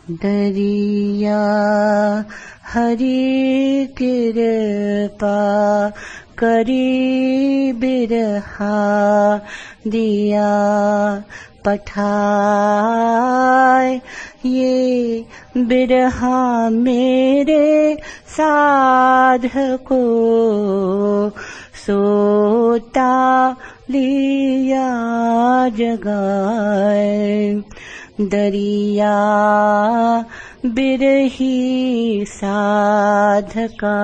दरिया हरि कृपा करी बिरहा दिया पठाए ये बिरहा मेरे साधको सोता लिया जगाए दरिया बिरही साधका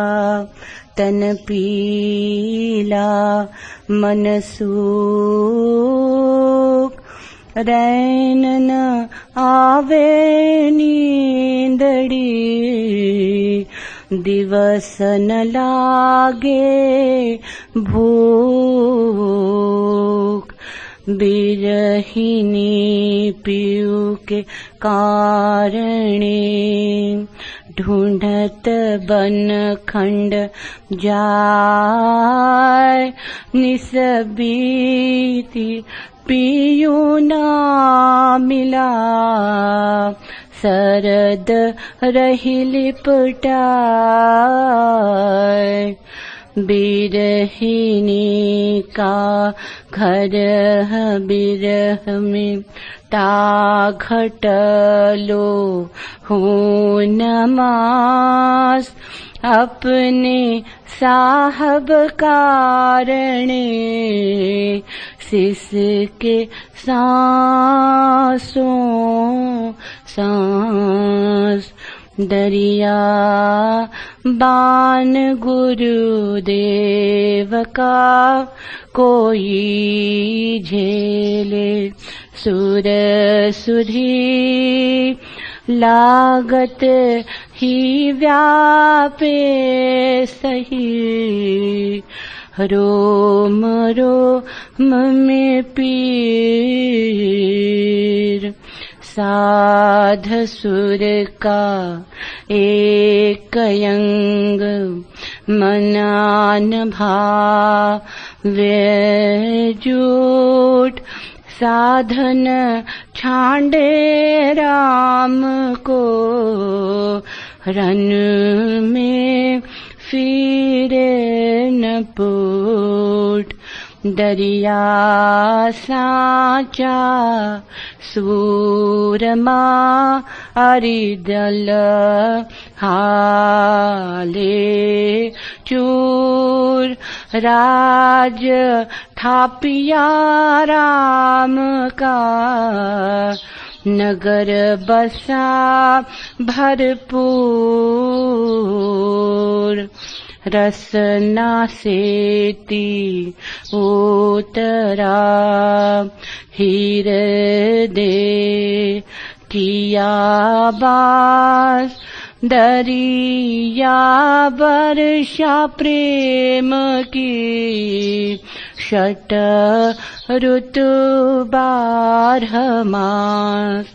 तन पीला मन सूख रैन न आवे नींदड़ी दिवस न लागे भूख बिरहिनी पीऊ के कारणे ढूंढत बन खंड जाय निसबीती पीयू ना मिला सरद रही लिपटाय बिरहिनी का घर बिरह में ताघटलो हूँ नमाज अपने साहब कारणे सिसके सांसों सांस दरिया बान गुरुदेव का कोई झेले सुर सुधी लागत ही व्यापे सही रोम रोम में पीर साध सुर का एक अंग मनान भावे जूट साधन छांडे राम को रन में फिरे न पूट दरिया साचा सूरमा अरिदल हाले चूर राज थापिया राम का नगर बसा भरपूर रसना सेती उतरा हृदय किया बास दरिया वर्षा प्रेम की षट ऋतु 12 मास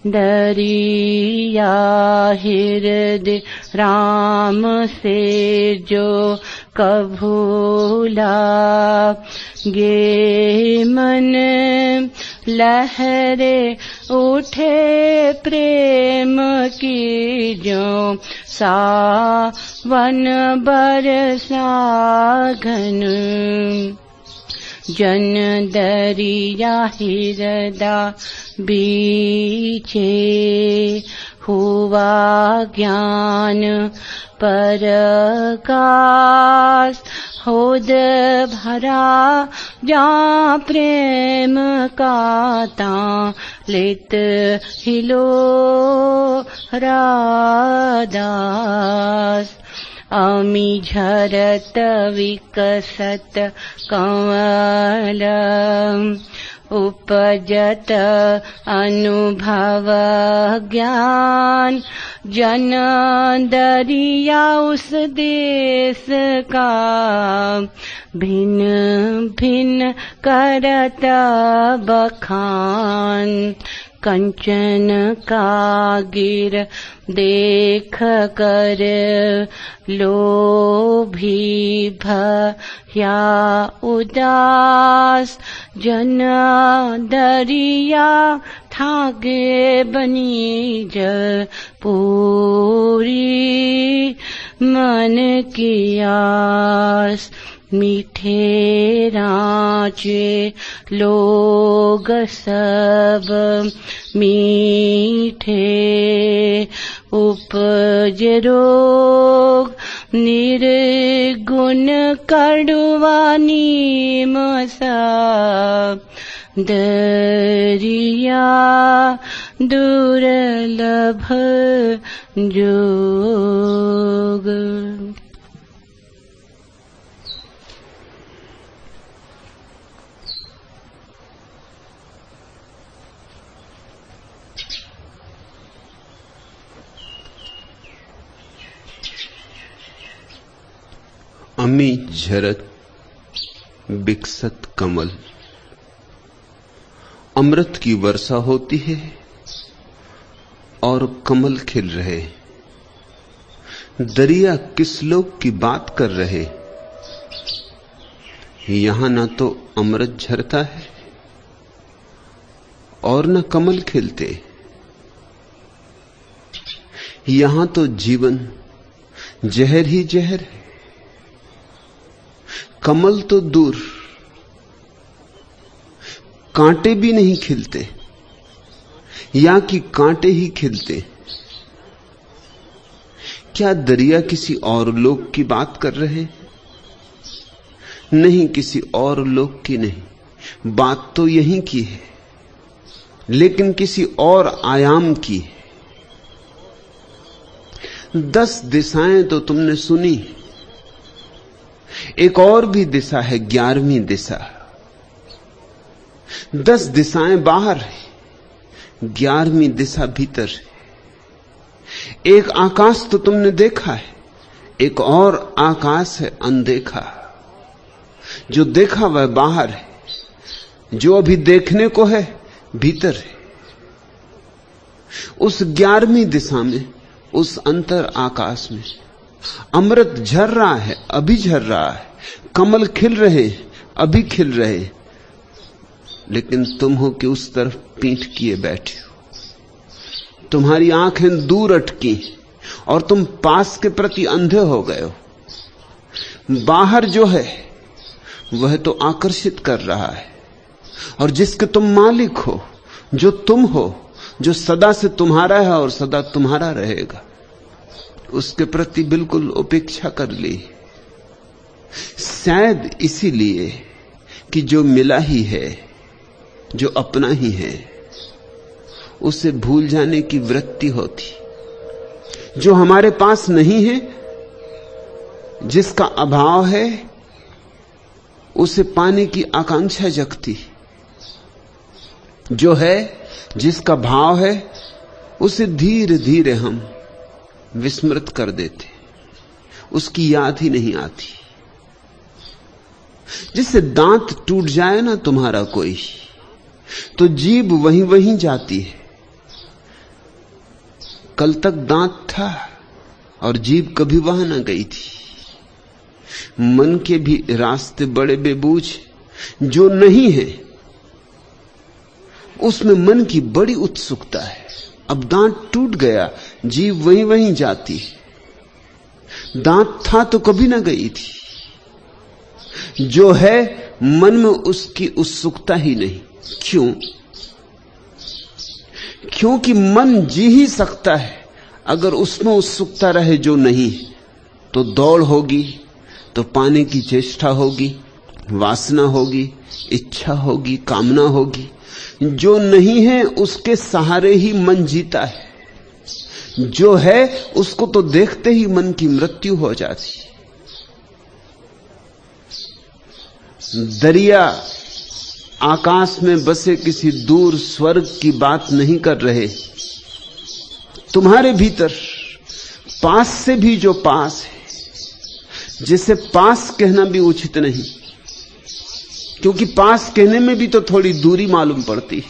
दरिया हृदय राम से जो कभूला गे मन लहरे उठे प्रेम की जो सावन बरसा घन जन दरिया हृदय बीचे हुआ ज्ञान परकाश होद भरा जा प्रेम का ता लेत हिलो रादास अमी झरत विकसत कंवल उपजत अनुभव ज्ञान जन दरिया उस देश का भिन्न भिन्न करत बखान कंचन का गिर देख कर लोभी भया उदास जना दरिया थागे बनी जल पूरी मन की आस मीठे रांचे लोग सब मीठे उपज रोग निर्गुण कड़वा नीम सा दरिया दुर्लभ जोग। अमी झरत बिकसत कमल। अमृत की वर्षा होती है और कमल खिल रहे। दरिया किस लोक की बात कर रहे। यहां ना तो अमृत झरता है और न कमल खिलते। यहां तो जीवन जहर ही जहर है। कमल तो दूर, कांटे भी नहीं खिलते, या कि कांटे ही खिलते। क्या दरिया किसी और लोक की बात कर रहे? नहीं, किसी और लोक की नहीं, बात तो यहीं की है, लेकिन किसी और आयाम की है। 10 दिशाएं तो तुमने सुनी, एक और भी दिशा है, 11वीं दिशा। 10 दिशाएं बाहर है, 11वीं दिशा भीतर है। एक आकाश तो तुमने देखा है, एक और आकाश है अनदेखा। जो देखा वह बाहर है, जो अभी देखने को है भीतर है। उस 11वीं दिशा में, उस अंतर आकाश में अमृत झर रहा है, अभी झर रहा है। कमल खिल रहे, अभी खिल रहे। लेकिन तुम हो कि उस तरफ पीठ किए बैठे हो। तुम्हारी आंखें दूर अटकी और तुम पास के प्रति अंधे हो गए हो। बाहर जो है वह तो आकर्षित कर रहा है, और जिसके तुम मालिक हो, जो तुम हो, जो सदा से तुम्हारा है और सदा तुम्हारा रहेगा, उसके प्रति बिल्कुल उपेक्षा कर ली। शायद इसीलिए कि जो मिला ही है, जो अपना ही है, उसे भूल जाने की वृत्ति होती। जो हमारे पास नहीं है, जिसका अभाव है, उसे पाने की आकांक्षा जगती। जो है, जिसका भाव है, उसे धीरे धीरे हम विस्मृत कर देते, उसकी याद ही नहीं आती। जिससे दांत टूट जाए ना तुम्हारा कोई, तो जीभ वहीं वहीं जाती है। कल तक दांत था और जीभ कभी वहां ना गई थी। मन के भी रास्ते बड़े बेबूझ। जो नहीं है उसमें मन की बड़ी उत्सुकता है। अब दांत टूट गया, जीभ वहीं वहीं जाती। दांत था तो कभी ना गई थी। जो है, मन में उसकी उत्सुकता ही नहीं। क्यों? क्योंकि मन जी ही सकता है अगर उसमें उत्सुकता रहे। जो नहीं तो दौड़ होगी, तो पाने की चेष्टा होगी, वासना होगी, इच्छा होगी, कामना होगी। जो नहीं है उसके सहारे ही मन जीता है। जो है उसको तो देखते ही मन की मृत्यु हो जाती। दरिया आकाश में बसे किसी दूर स्वर्ग की बात नहीं कर रहे। तुम्हारे भीतर पास से भी जो पास है, जिसे पास कहना भी उचित नहीं, क्योंकि पास कहने में भी तो थोड़ी दूरी मालूम पड़ती है।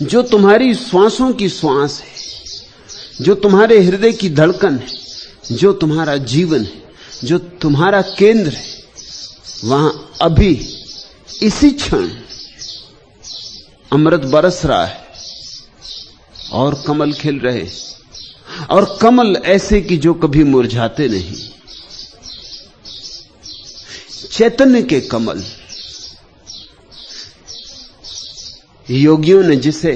जो तुम्हारी श्वासों की श्वास है, जो तुम्हारे हृदय की धड़कन है, जो तुम्हारा जीवन है, जो तुम्हारा केंद्र है, वहां अभी इसी क्षण अमृत बरस रहा है और कमल खिल रहे, और कमल ऐसे कि जो कभी मुरझाते नहीं, चैतन्य के कमल। योगियों ने जिसे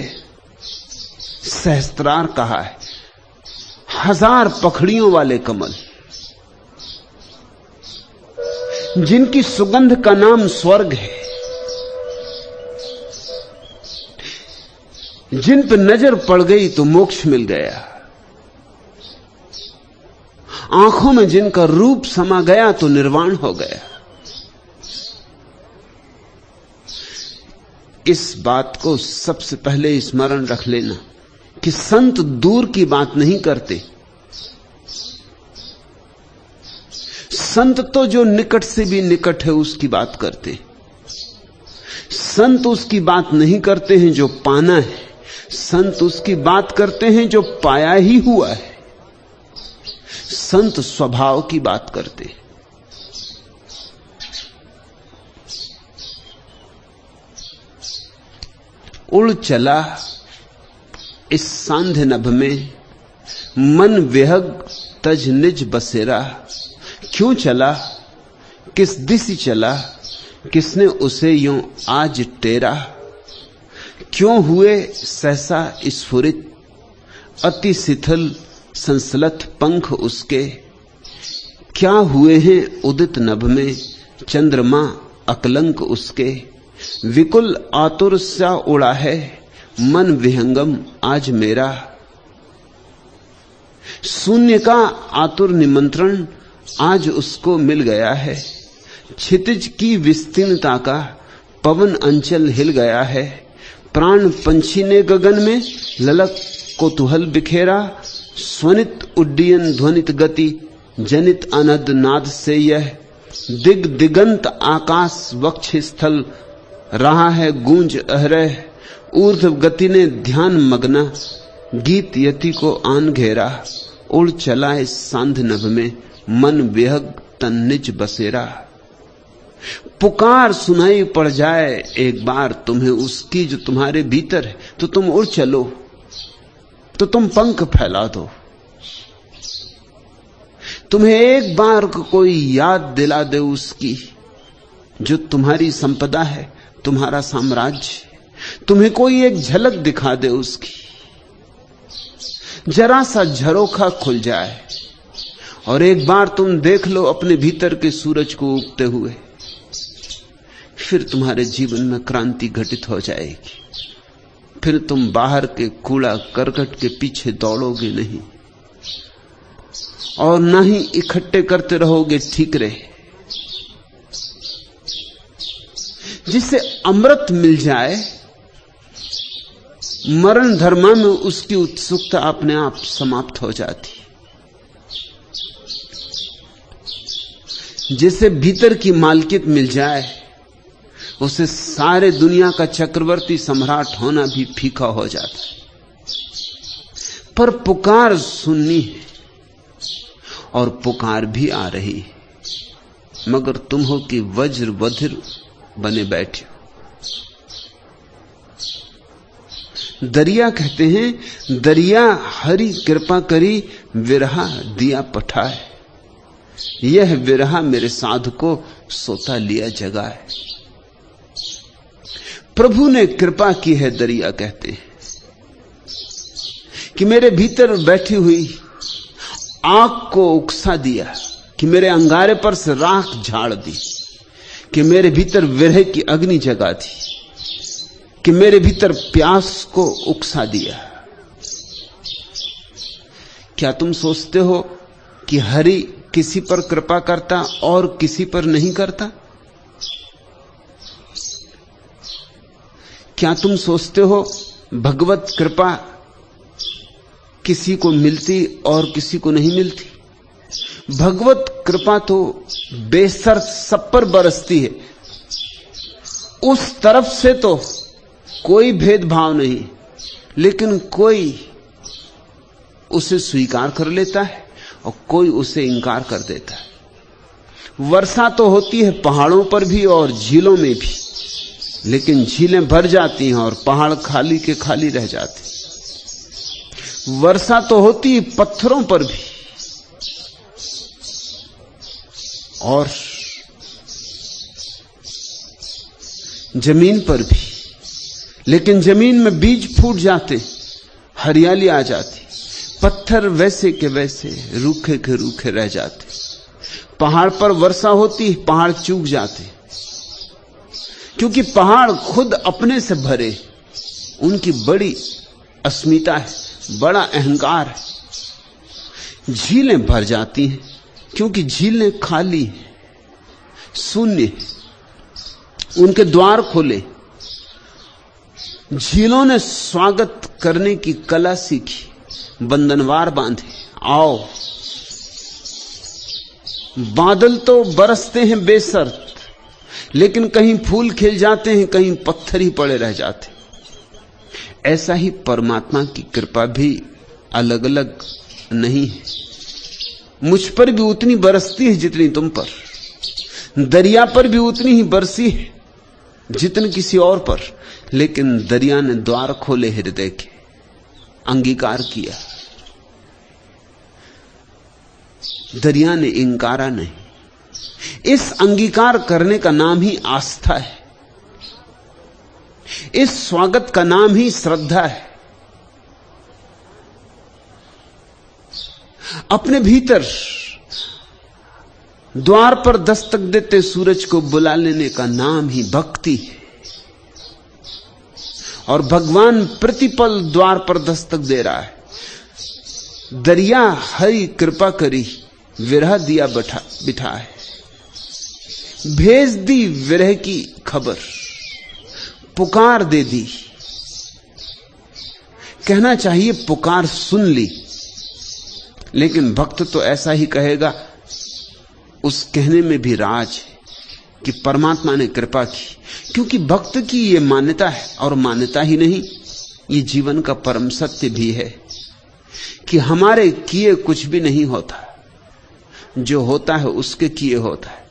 सहस्त्रार कहा है, 1000 पखड़ियों वाले कमल, जिनकी सुगंध का नाम स्वर्ग है, जिन पर नजर पड़ गई तो मोक्ष मिल गया, आंखों में जिनका रूप समा गया तो निर्वाण हो गया। इस बात को सबसे पहले स्मरण रख लेना कि संत दूर की बात नहीं करते। संत तो जो निकट से भी निकट है उसकी बात करते। संत उसकी बात नहीं करते हैं जो पाना है, संत उसकी बात करते हैं जो पाया ही हुआ है। संत स्वभाव की बात करते। उड़ चला इस सांध्य नभ में, मन विहग तज निज बसेरा। क्यों चला, किस दिशा चला, किसने उसे यूं आज टेरा। क्यों हुए सहसा स्फुरित, अति शिथिल संसलत पंख उसके। क्या हुए हैं उदित नभ में, चंद्रमा अकलंक उसके। विकुल आतुर सा उड़ा है, मन विहंगम आज मेरा। शून्य का आतुर निमंत्रण आज उसको मिल गया है। क्षितिज की विस्तीर्णता का पवन अंचल हिल गया है। प्राण पंछी ने गगन में ललक कौतूहल बिखेरा। स्वनित उड्डयन ध्वनित गति, जनित अनद नाद से यह दिग दिगंत आकाश वक्ष स्थल रहा है गूंज अहरह। ऊर्ध्व गति ने ध्यान मग्ना, गीत यति को आन घेरा। उड़ चला इस सांध्य नभ में, मन विहग तन निज बसेरा। पुकार सुनाई पड़ जाए एक बार तुम्हें उसकी जो तुम्हारे भीतर है, तो तुम उड़ चलो, तो तुम पंख फैला दो। तुम्हें एक बार कोई याद दिला दे उसकी जो तुम्हारी संपदा है, तुम्हारा साम्राज्य। तुम्हें कोई एक झलक दिखा दे उसकी, जरा सा झरोखा खुल जाए और एक बार तुम देख लो अपने भीतर के सूरज को उगते हुए, फिर तुम्हारे जीवन में क्रांति घटित हो जाएगी। फिर तुम बाहर के कूड़ा करकट के पीछे दौड़ोगे नहीं और ना ही इकट्ठे करते रहोगे ठीकरे। जिसे अमृत मिल जाए, मरण धर्मा में उसकी उत्सुकता अपने आप समाप्त हो जाती। जिसे भीतर की मालकियत मिल जाए, उसे सारे दुनिया का चक्रवर्ती सम्राट होना भी फीका हो जाता है। पर पुकार सुननी है और पुकार भी आ रही है, मगर तुम हो कि वज्र बधिर बने बैठे हो। दरिया कहते हैं, दरिया हरि कृपा करी विरहा दिया पठाए। यह विरहा मेरे साधु को सोता लिया जगाए। प्रभु ने कृपा की है, दरिया कहते हैं, कि मेरे भीतर बैठी हुई आग को उकसा दिया, कि मेरे अंगारे पर से राख झाड़ दी, कि मेरे भीतर विरह की अग्नि जगा दी, कि मेरे भीतर प्यास को उकसा दिया। क्या तुम सोचते हो कि हरि किसी पर कृपा करता और किसी पर नहीं करता? क्या तुम सोचते हो भगवत कृपा किसी को मिलती और किसी को नहीं मिलती? भगवत कृपा तो बेशर्त सब पर बरसती है। उस तरफ से तो कोई भेदभाव नहीं, लेकिन कोई उसे स्वीकार कर लेता है और कोई उसे इंकार कर देता है। वर्षा तो होती है पहाड़ों पर भी और झीलों में भी, लेकिन झीलें भर जाती हैं और पहाड़ खाली के खाली रह जाते। वर्षा तो होती है पत्थरों पर भी और जमीन पर भी, लेकिन जमीन में बीज फूट जाते, हरियाली आ जाती, पत्थर वैसे के वैसे रूखे के रूखे रह जाते। पहाड़ पर वर्षा होती, पहाड़ चूक जाते, क्योंकि पहाड़ खुद अपने से भरे, उनकी बड़ी अस्मिता है, बड़ा अहंकार है। झीलें भर जाती हैं क्योंकि झीलें खाली हैं, शून्य हैं, उनके द्वार खोले। झीलों ने स्वागत करने की कला सीखी, बंधनवार बांधे, आओ। बादल तो बरसते हैं बेशर्त, लेकिन कहीं फूल खिल जाते हैं, कहीं पत्थर ही पड़े रह जाते। ऐसा ही परमात्मा की कृपा भी अलग अलग नहीं है। मुझ पर भी उतनी बरसती है जितनी तुम पर, दरिया पर भी उतनी ही बरसी है जितनी किसी और पर, लेकिन दरिया ने द्वार खोले हृदय के, अंगीकार किया। दरिया ने इंकारा नहीं। इस अंगीकार करने का नाम ही आस्था है, इस स्वागत का नाम ही श्रद्धा है। अपने भीतर द्वार पर दस्तक देते सूरज को बुला लेने का नाम ही भक्ति है। और भगवान प्रतिपल द्वार पर दस्तक दे रहा है। दरिया हरि कृपा करी, विरह दिया बिठा है, भेज दी विरह की खबर, पुकार दे दी। कहना चाहिए पुकार सुन ली, लेकिन भक्त तो ऐसा ही कहेगा। उस कहने में भी राज है कि परमात्मा ने कृपा की, क्योंकि भक्त की यह मान्यता है, और मान्यता ही नहीं, ये जीवन का परम सत्य भी है कि हमारे किए कुछ भी नहीं होता, जो होता है उसके किए होता है।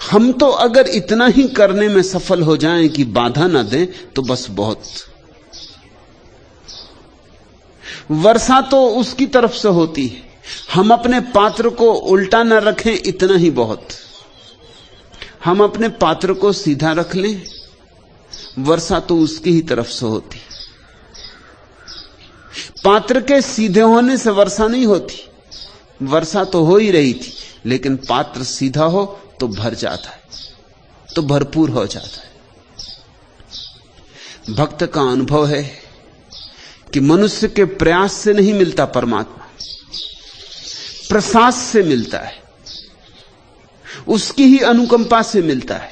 हम तो अगर इतना ही करने में सफल हो जाएं कि बाधा ना दें तो बस बहुत। वर्षा तो उसकी तरफ से होती है, हम अपने पात्र को उल्टा ना रखें, इतना ही बहुत। हम अपने पात्र को सीधा रख लें, वर्षा तो उसकी ही तरफ से होती। पात्र के सीधे होने से वर्षा नहीं होती, वर्षा तो हो ही रही थी, लेकिन पात्र सीधा हो तो भर जाता है, तो भरपूर हो जाता है। भक्त का अनुभव है कि मनुष्य के प्रयास से नहीं मिलता परमात्मा, प्रसाद से मिलता है, उसकी ही अनुकंपा से मिलता है।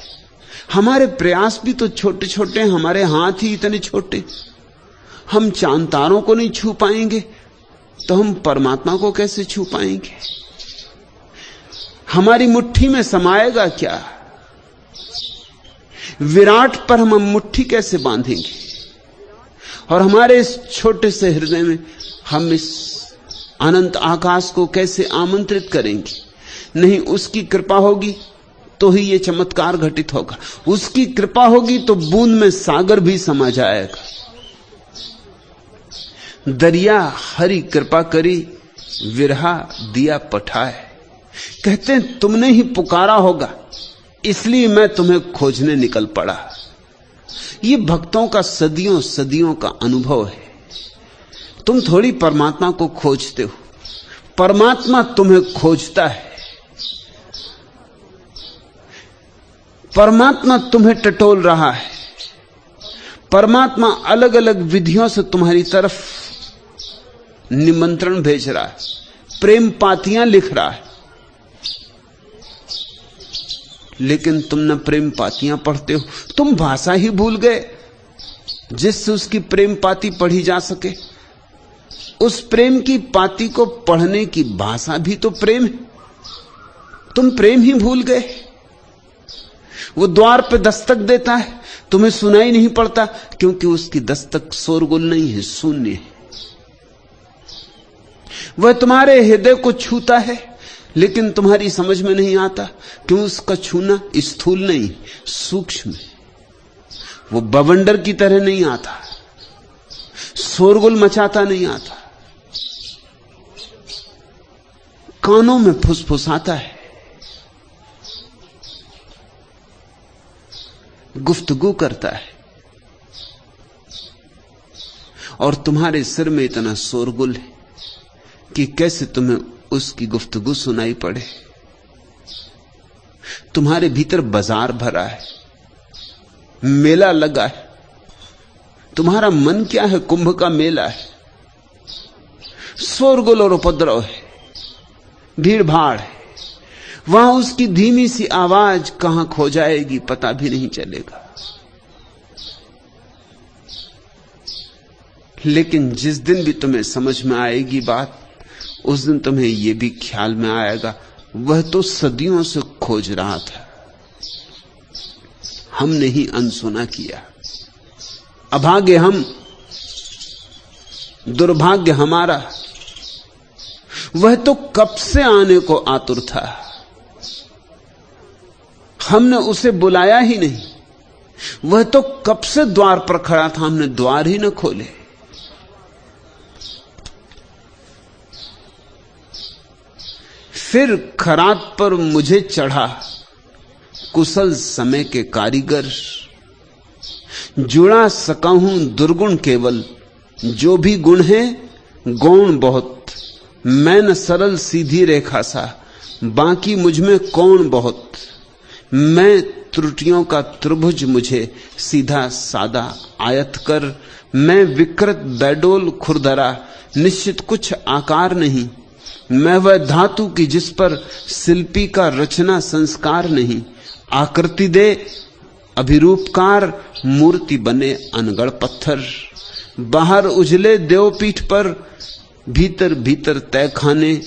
हमारे प्रयास भी तो छोटे छोटे, हमारे हाथ ही इतने छोटे। हम चांद तारों को नहीं छू पाएंगे तो हम परमात्मा को कैसे छू पाएंगे? हमारी मुट्ठी में समाएगा क्या? विराट पर हम मुट्ठी कैसे बांधेंगे? और हमारे इस छोटे से हृदय में हम इस अनंत आकाश को कैसे आमंत्रित करेंगे? नहीं, उसकी कृपा होगी तो ही ये चमत्कार घटित होगा। उसकी कृपा होगी तो बूंद में सागर भी समा जाएगा। दरिया हरि कृपा करी, विरहा दिया पठाए। कहते हैं तुमने ही पुकारा होगा, इसलिए मैं तुम्हें खोजने निकल पड़ा। ये भक्तों का सदियों सदियों का अनुभव है। तुम थोड़ी परमात्मा को खोजते हो, परमात्मा तुम्हें खोजता है। परमात्मा तुम्हें टटोल रहा है। परमात्मा अलग अलग विधियों से तुम्हारी तरफ निमंत्रण भेज रहा है, प्रेम पातियां लिख रहा है। लेकिन तुम न प्रेम पातियां पढ़ते हो, तुम भाषा ही भूल गए जिससे उसकी प्रेम पाती पढ़ी जा सके। उस प्रेम की पाती को पढ़ने की भाषा भी तो प्रेम है। तुम प्रेम ही भूल गए। वो द्वार पे दस्तक देता है, तुम्हें सुनाई नहीं पड़ता, क्योंकि उसकी दस्तक शोरगुल नहीं है, शून्य है। वह तुम्हारे हृदय को छूता है, लेकिन तुम्हारी समझ में नहीं आता क्यों उसका छूना स्थूल नहीं, सूक्ष्म है। वो बवंडर की तरह नहीं आता, शोरगुल मचाता नहीं आता, कानों में फुसफुसाता है, गुफ्तगू करता है। और तुम्हारे सिर में इतना शोरगुल है कि कैसे तुम्हें उसकी गुफ्तगू सुनाई पड़े। तुम्हारे भीतर बाजार भरा है, मेला लगा है। तुम्हारा मन क्या है? कुंभ का मेला है। शोरगुल और उपद्रव है, भीड़ भाड़ है। वहां उसकी धीमी सी आवाज कहां खो जाएगी पता भी नहीं चलेगा। लेकिन जिस दिन भी तुम्हें समझ में आएगी बात, उस दिन तुम्हें यह भी ख्याल में आएगा वह तो सदियों से खोज रहा था, हमने ही अनसुना किया। अभागे हम, दुर्भाग्य हमारा। वह तो कब से आने को आतुर था, हमने उसे बुलाया ही नहीं। वह तो कब से द्वार पर खड़ा था, हमने द्वार ही न खोले। फिर खरात पर मुझे चढ़ा कुशल समय के कारीगर, जुड़ा सका हूं दुर्गुण केवल, जो भी गुण है गौण बहुत। मैं न सरल सीधी रेखा सा, बाकी मुझ में कौन बहुत। मैं त्रुटियों का त्रिभुज मुझे सीधा सादा आयत कर। मैं विकृत बैडोल खुरदरा, निश्चित कुछ आकार नहीं। मैं वह धातु की जिस पर शिल्पी का रचना संस्कार नहीं। आकृति दे अभिरूपकार, मूर्ति बने अनगढ़ पत्थर। बाहर उजले देवपीठ पर, भीतर भीतर तय खाने।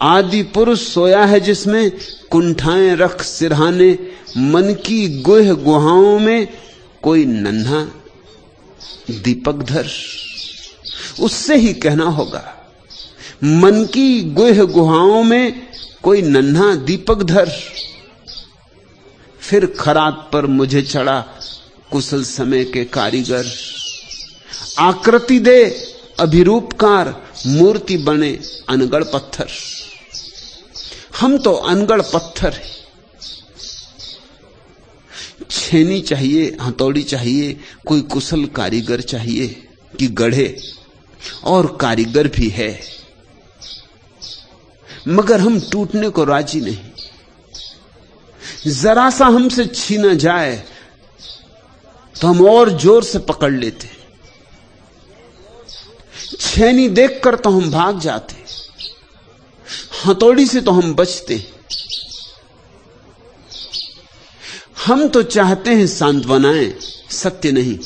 आदि पुरुष सोया है जिसमें, कुंठाएं रख सिरहाने। मन की गुह गुहाओं में कोई नन्हा दीपक धर। उससे ही कहना होगा, मन की गुह गुहाओं में कोई नन्हा दीपक धर। फिर खरात पर मुझे चढ़ा कुशल समय के कारीगर। आकृति दे अभिरूपकार, मूर्ति बने अनगढ़ पत्थर। हम तो अनगढ़ पत्थर हैं। छेनी चाहिए, हथौड़ी चाहिए, कोई कुशल कारीगर चाहिए कि गढ़े। और कारीगर भी है, मगर हम टूटने को राजी नहीं। जरा सा हमसे छीना जाए तो हम और जोर से पकड़ लेते। छेनी देखकर तो हम भाग जाते, हथौड़ी से तो हम बचते। हम तो चाहते हैं सांत्वनाएं, सत्य नहीं।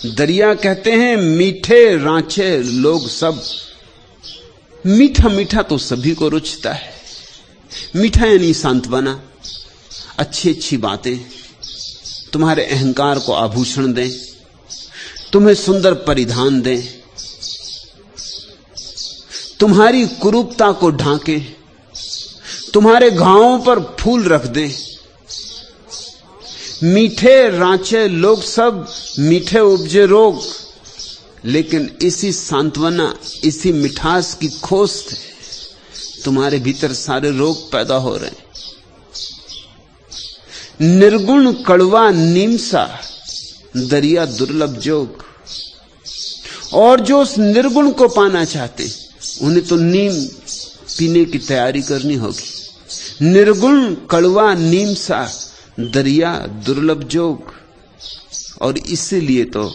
दरिया कहते हैं मीठे रांचे लोग सब। मीठा मीठा तो सभी को रुचता है। मीठा यानी सांत्वना, अच्छी अच्छी बातें तुम्हारे अहंकार को आभूषण दें, तुम्हें सुंदर परिधान दें, तुम्हारी कुरूपता को ढांके, तुम्हारे घावों पर फूल रख दें। मीठे रांचे लोग सब, मीठे उपजे रोग। लेकिन इसी सांत्वना, इसी मिठास की खोज से तुम्हारे भीतर सारे रोग पैदा हो रहे हैं। निर्गुण कड़वा नीम सा, दरिया दुर्लभ जोग। और जो उस निर्गुण को पाना चाहते, उन्हें तो नीम पीने की तैयारी करनी होगी। निर्गुण कड़वा नीम सा, दरिया दुर्लभ जोग। और इसीलिए तो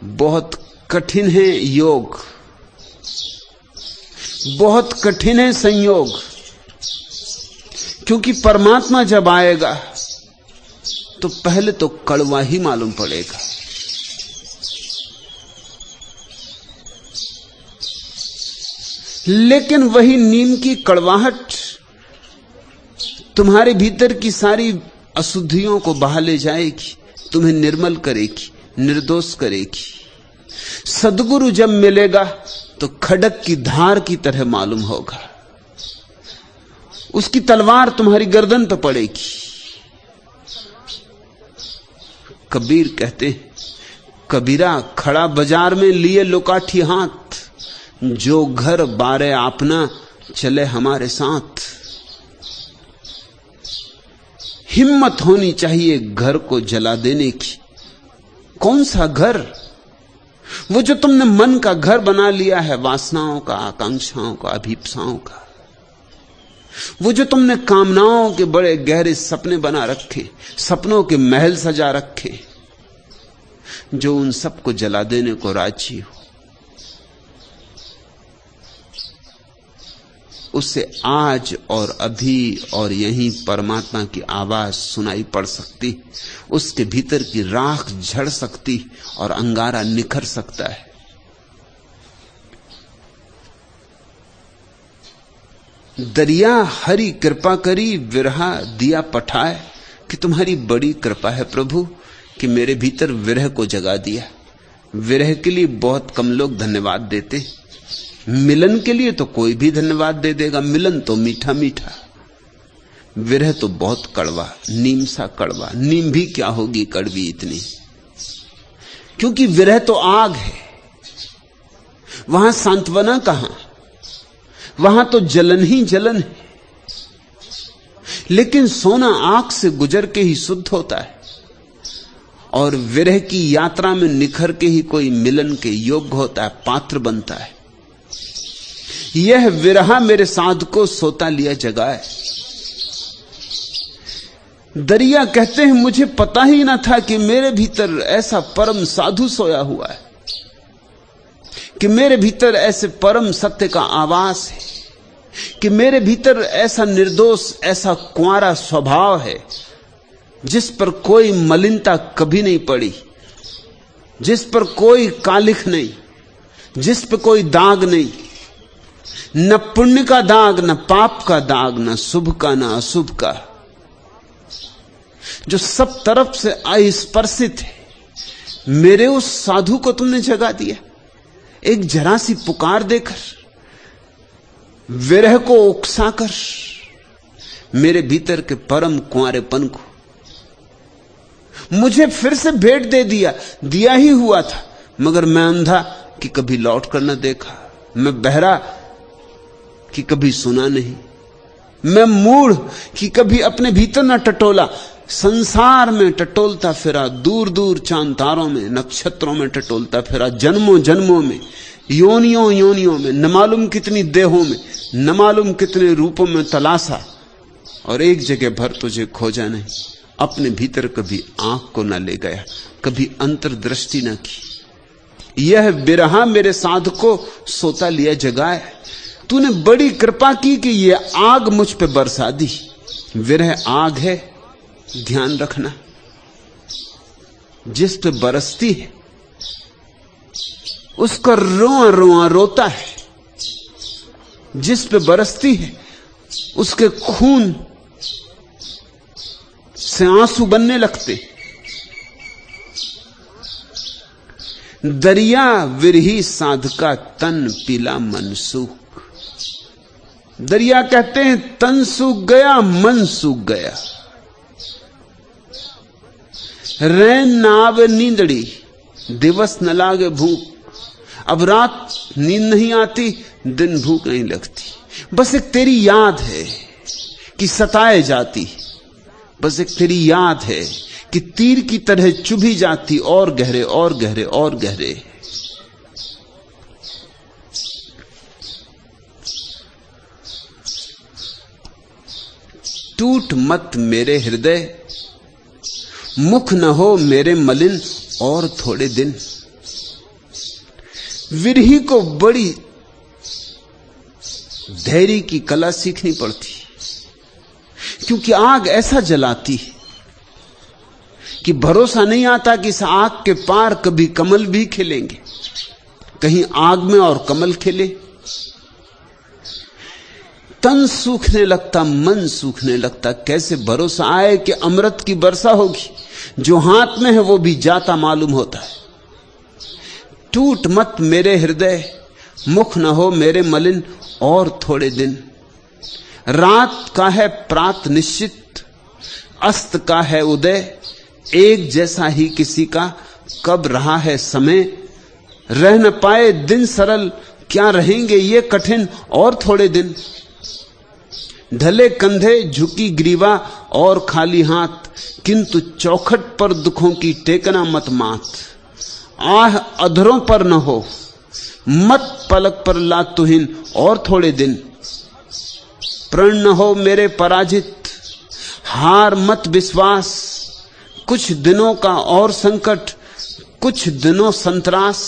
बहुत कठिन है योग, बहुत कठिन है संयोग। क्योंकि परमात्मा जब आएगा तो पहले तो कड़वा ही मालूम पड़ेगा। लेकिन वही नीम की कड़वाहट तुम्हारे भीतर की सारी अशुद्धियों को बहा ले जाएगी, तुम्हें निर्मल करेगी, निर्दोष करेगी। सद्गुरु जब मिलेगा तो खड्ग की धार की तरह मालूम होगा। उसकी तलवार तुम्हारी गर्दन पर पड़ेगी। कबीर कहते हैं, कबीरा खड़ा बाजार में लिए लुकाठी हाथ, जो घर बारे अपना चले हमारे साथ। हिम्मत होनी चाहिए घर को जला देने की। कौन सा घर? वो जो तुमने मन का घर बना लिया है, वासनाओं का, आकांक्षाओं का, अभीप्साओं का। वो जो तुमने कामनाओं के बड़े गहरे सपने बना रखे, सपनों के महल सजा रखे, जो उन सबको जला देने को राजी हो, उससे आज और अभी और यहीं परमात्मा की आवाज सुनाई पड़ सकती, उसके भीतर की राख झड़ सकती और अंगारा निखर सकता है। दरिया हरी कृपा करी, विरहा दिया पठाए। कि तुम्हारी बड़ी कृपा है प्रभु कि मेरे भीतर विरह को जगा दिया। विरह के लिए बहुत कम लोग धन्यवाद देते, मिलन के लिए तो कोई भी धन्यवाद दे देगा। मिलन तो मीठा मीठा, विरह तो बहुत कड़वा, नीम सा कड़वा। नीम भी क्या होगी कड़वी इतनी, क्योंकि विरह तो आग है। वहां सांत्वना कहां, वहां तो जलन ही जलन है। लेकिन सोना आग से गुजर के ही शुद्ध होता है, और विरह की यात्रा में निखर के ही कोई मिलन के योग्य होता है, पात्र बनता है। यह विरहा मेरे साध को सोता लिया जगाए। दरिया कहते हैं, मुझे पता ही ना था कि मेरे भीतर ऐसा परम साधु सोया हुआ है, कि मेरे भीतर ऐसे परम सत्य का आवास है, कि मेरे भीतर ऐसा निर्दोष, ऐसा कुंवारा स्वभाव है, जिस पर कोई मलिनता कभी नहीं पड़ी, जिस पर कोई कालिख नहीं, जिस पर कोई दाग नहीं, न पुण्य का दाग, न पाप का दाग, न शुभ का, न अशुभ का, जो सब तरफ से अस्पर्शित है। मेरे उस साधु को तुमने जगा दिया, एक जरा सी पुकार देकर, विरह को उकसाकर, मेरे भीतर के परम कुंवारेपन को मुझे फिर से भेंट दे दिया। दिया ही हुआ था, मगर मैं अंधा कि कभी लौट कर न देखा, मैं बहरा कि कभी सुना नहीं, मैं मूढ़ कि कभी अपने भीतर न टटोला। संसार में टटोलता फिरा, दूर दूर चांद तारों में, नक्षत्रों में टटोलता फिरा, जन्मों जन्मों में, योनियों योनियों में, न मालूम कितनी देहों में, न मालूम कितने रूपों में तलाशा, और एक जगह भर तुझे खोजा नहीं। अपने भीतर कभी आंख को न ले गया, कभी अंतर्दृष्टि न की। यह बिरहा मेरे साध को सोता लिया जगाए। तूने बड़ी कृपा की कि यह आग मुझ पे बरसा दी। विरह आग है, ध्यान रखना। जिस पे बरसती है उसका रोआ रोआ रोता है, जिस पे बरसती है उसके खून से आंसू बनने लगते। दरिया विरही साधका तन पीला मन सूख। दरिया कहते हैं, तन सूख गया, मन सूख गया। रैन न आवे नींदड़ी, दिवस न लागे भूख। अब रात नींद नहीं आती, दिन भूख नहीं लगती। बस एक तेरी याद है कि सताए जाती, बस एक तेरी याद है कि तीर की तरह चुभी जाती, और गहरे और गहरे और गहरे। टूट मत मेरे हृदय, मुख न हो मेरे मलिन और थोड़े दिन। विरही को बड़ी धैर्य की कला सीखनी पड़ती, क्योंकि आग ऐसा जलाती है कि भरोसा नहीं आता कि इस आग के पार कभी कमल भी खिलेंगे। कहीं आग में और कमल खिले। तन सूखने लगता, मन सूखने लगता। कैसे भरोसा आए कि अमृत की वर्षा होगी? जो हाथ में है वो भी जाता मालूम होता है। टूट मत मेरे हृदय, मुख न हो मेरे मलिन और थोड़े दिन। रात का है प्रात निश्चित, अस्त का है उदय, एक जैसा ही किसी का कब रहा है समय। रह न पाए दिन सरल, क्या रहेंगे ये कठिन और थोड़े दिन। ढले कंधे झुकी ग्रीवा और खाली हाथ, किंतु चौखट पर दुखों की टेकना मत माथ। आह अधरों पर न हो, मत पलक पर लातुहीन और थोड़े दिन। प्रण न हो मेरे पराजित, हार मत विश्वास। कुछ दिनों का और संकट, कुछ दिनों संतरास।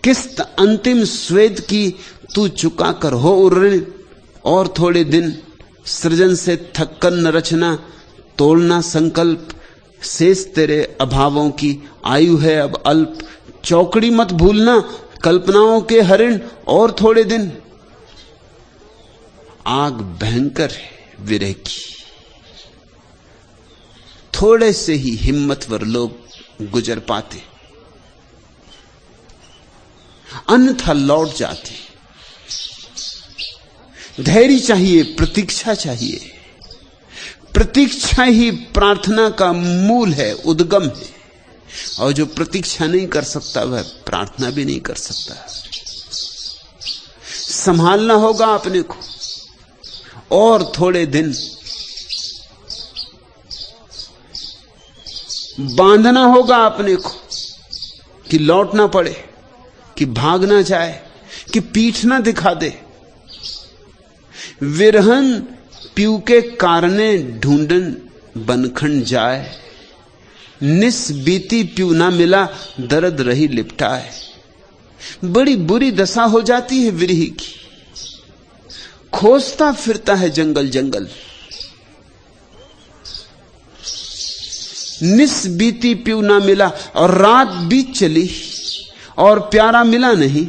किस्त अंतिम स्वेद की तू चुका कर हो ऋण और थोड़े दिन। सृजन से थक्कर न रचना, तोड़ना संकल्प। शेष तेरे अभावों की आयु है अब अल्प। चौकड़ी मत भूलना, कल्पनाओं के हरिण और थोड़े दिन। आग भयंकर है विरह की, थोड़े से ही हिम्मतवर लोग गुजर पाते, अन्यथा लौट जाते। धैर्य चाहिए, प्रतीक्षा चाहिए। प्रतीक्षा ही प्रार्थना का मूल है, उद्गम है। और जो प्रतीक्षा नहीं कर सकता वह प्रार्थना भी नहीं कर सकता। संभालना होगा अपने को और थोड़े दिन, बांधना होगा अपने को कि लौट ना पड़े, कि भाग ना जाए, कि पीठ ना दिखा दे। विरहन पीऊ के कारणे ढूंढन बनखंड जाए। निस बीती पीऊ ना मिला, दर्द रही लिपटाए। बड़ी बुरी दशा हो जाती है विरही की। खोजता फिरता है जंगल जंगल। निस बीती पीऊ ना मिला, और रात बीत चली और प्यारा मिला नहीं।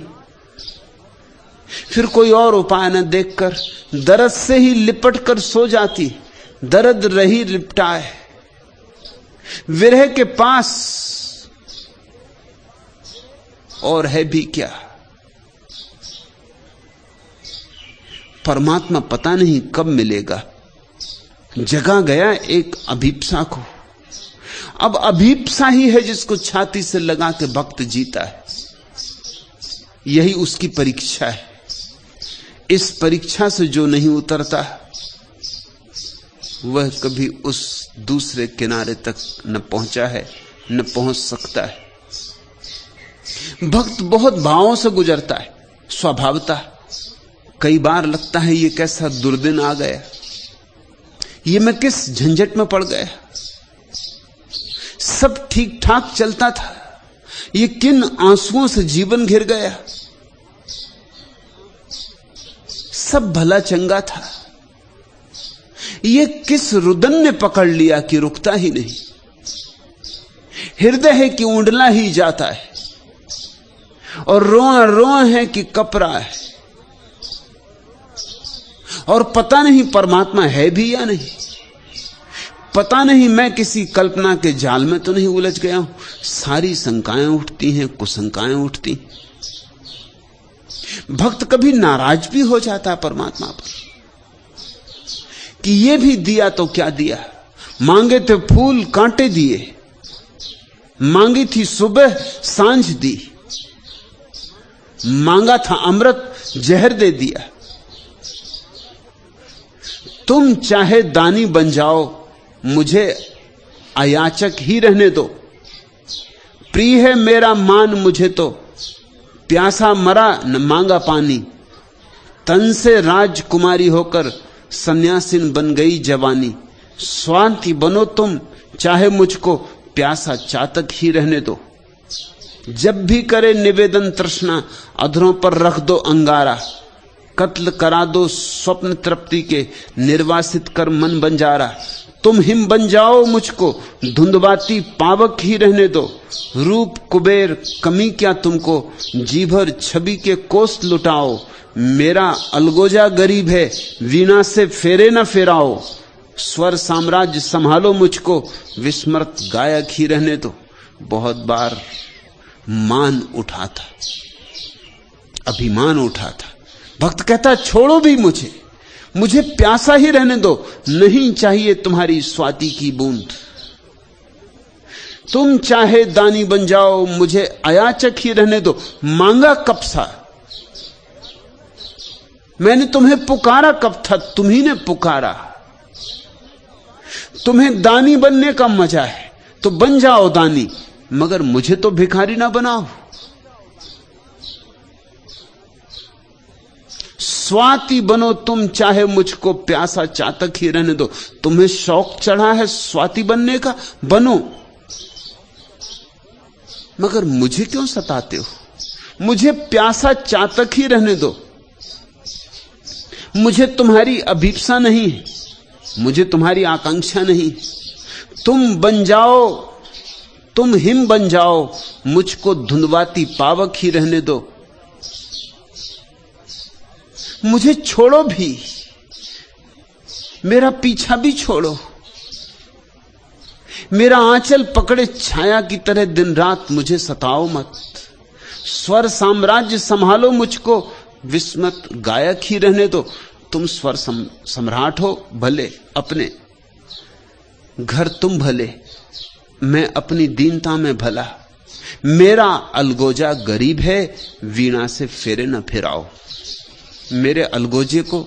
फिर कोई और उपाय न देखकर दर्द से ही लिपट कर सो जाती। दर्द रही लिपटाए। विरह के पास और है भी क्या। परमात्मा पता नहीं कब मिलेगा। जगा गया एक अभीप्सा को। अब अभीप्सा ही है जिसको छाती से लगा के भक्त जीता है। यही उसकी परीक्षा है। इस परीक्षा से जो नहीं उतरता वह कभी उस दूसरे किनारे तक न पहुंचा है, न पहुंच सकता है। भक्त बहुत भावों से गुजरता है, स्वभावता। कई बार लगता है ये कैसा दुर्दिन आ गया, ये मैं किस झंझट में पड़ गया। सब ठीक ठाक चलता था, ये किन आंसुओं से जीवन घिर गया। सब भला चंगा था, ये किस रुदन ने पकड़ लिया कि रुकता ही नहीं। हृदय है कि ऊंडला ही जाता है, और रोआ रोआ है कि कपरा है। और पता नहीं परमात्मा है भी या नहीं। पता नहीं मैं किसी कल्पना के जाल में तो नहीं उलझ गया हूं। सारी शंकाएं उठती हैं, कुशंकाएं उठती हैं। भक्त कभी नाराज भी हो जाता है परमात्मा पर कि ये भी दिया तो क्या दिया। मांगे थे फूल कांटे दिए, मांगी थी सुबह सांझ दी। मांगा था अमृत जहर दे दिया। तुम चाहे दानी बन जाओ, मुझे अयाचक ही रहने दो। प्रिय है मेरा मान मुझे तो, प्यासा मरा न मांगा पानी। तन से राजकुमारी होकर सन्यासिन बन गई जवानी। स्वांति बनो तुम, चाहे मुझको प्यासा चातक ही रहने दो। जब भी करे निवेदन तृष्णा, अधरों पर रख दो अंगारा। कत्ल करा दो स्वप्न तृप्ति के, निर्वासित कर मन बंजारा। तुम हिम बन जाओ मुझको, धुंधवाती पावक ही रहने दो। रूप कुबेर कमी क्या तुमको, जी भर छवि के कोस लुटाओ। मेरा अलगोजा गरीब है, वीणा से फेरे न फेराओ। स्वर साम्राज्य संभालो मुझको, विस्मृत गायक ही रहने दो। बहुत बार मान उठा था, अभिमान उठा था। भक्त कहता छोड़ो भी मुझे प्यासा ही रहने दो, नहीं चाहिए तुम्हारी स्वाति की बूंद। तुम चाहे दानी बन जाओ, मुझे अयाचक ही रहने दो। मांगा कब सा, मैंने तुम्हें पुकारा कब था, तुम्ही ने पुकारा। तुम्हें दानी बनने का मजा है तो बन जाओ दानी, मगर मुझे तो भिखारी ना बनाओ। स्वाति बनो तुम, चाहे मुझको प्यासा चातक ही रहने दो। तुम्हें शौक चढ़ा है स्वाति बनने का, बनो, मगर मुझे क्यों सताते हो? मुझे प्यासा चातक ही रहने दो। मुझे तुम्हारी अभीप्सा नहीं है, मुझे तुम्हारी आकांक्षा नहीं। तुम बन जाओ, तुम हिम बन जाओ, मुझको धुंधवाती पावक ही रहने दो। मुझे छोड़ो भी, मेरा पीछा भी छोड़ो। मेरा आंचल पकड़े छाया की तरह दिन रात मुझे सताओ मत। स्वर साम्राज्य संभालो मुझको, विस्मत गायक ही रहने दो। तुम स्वर सम्राट हो भले, अपने घर तुम भले, मैं अपनी दीनता में भला। मेरा अलगोजा गरीब है, वीणा से फेरे न फिराओ। मेरे अलगोजे को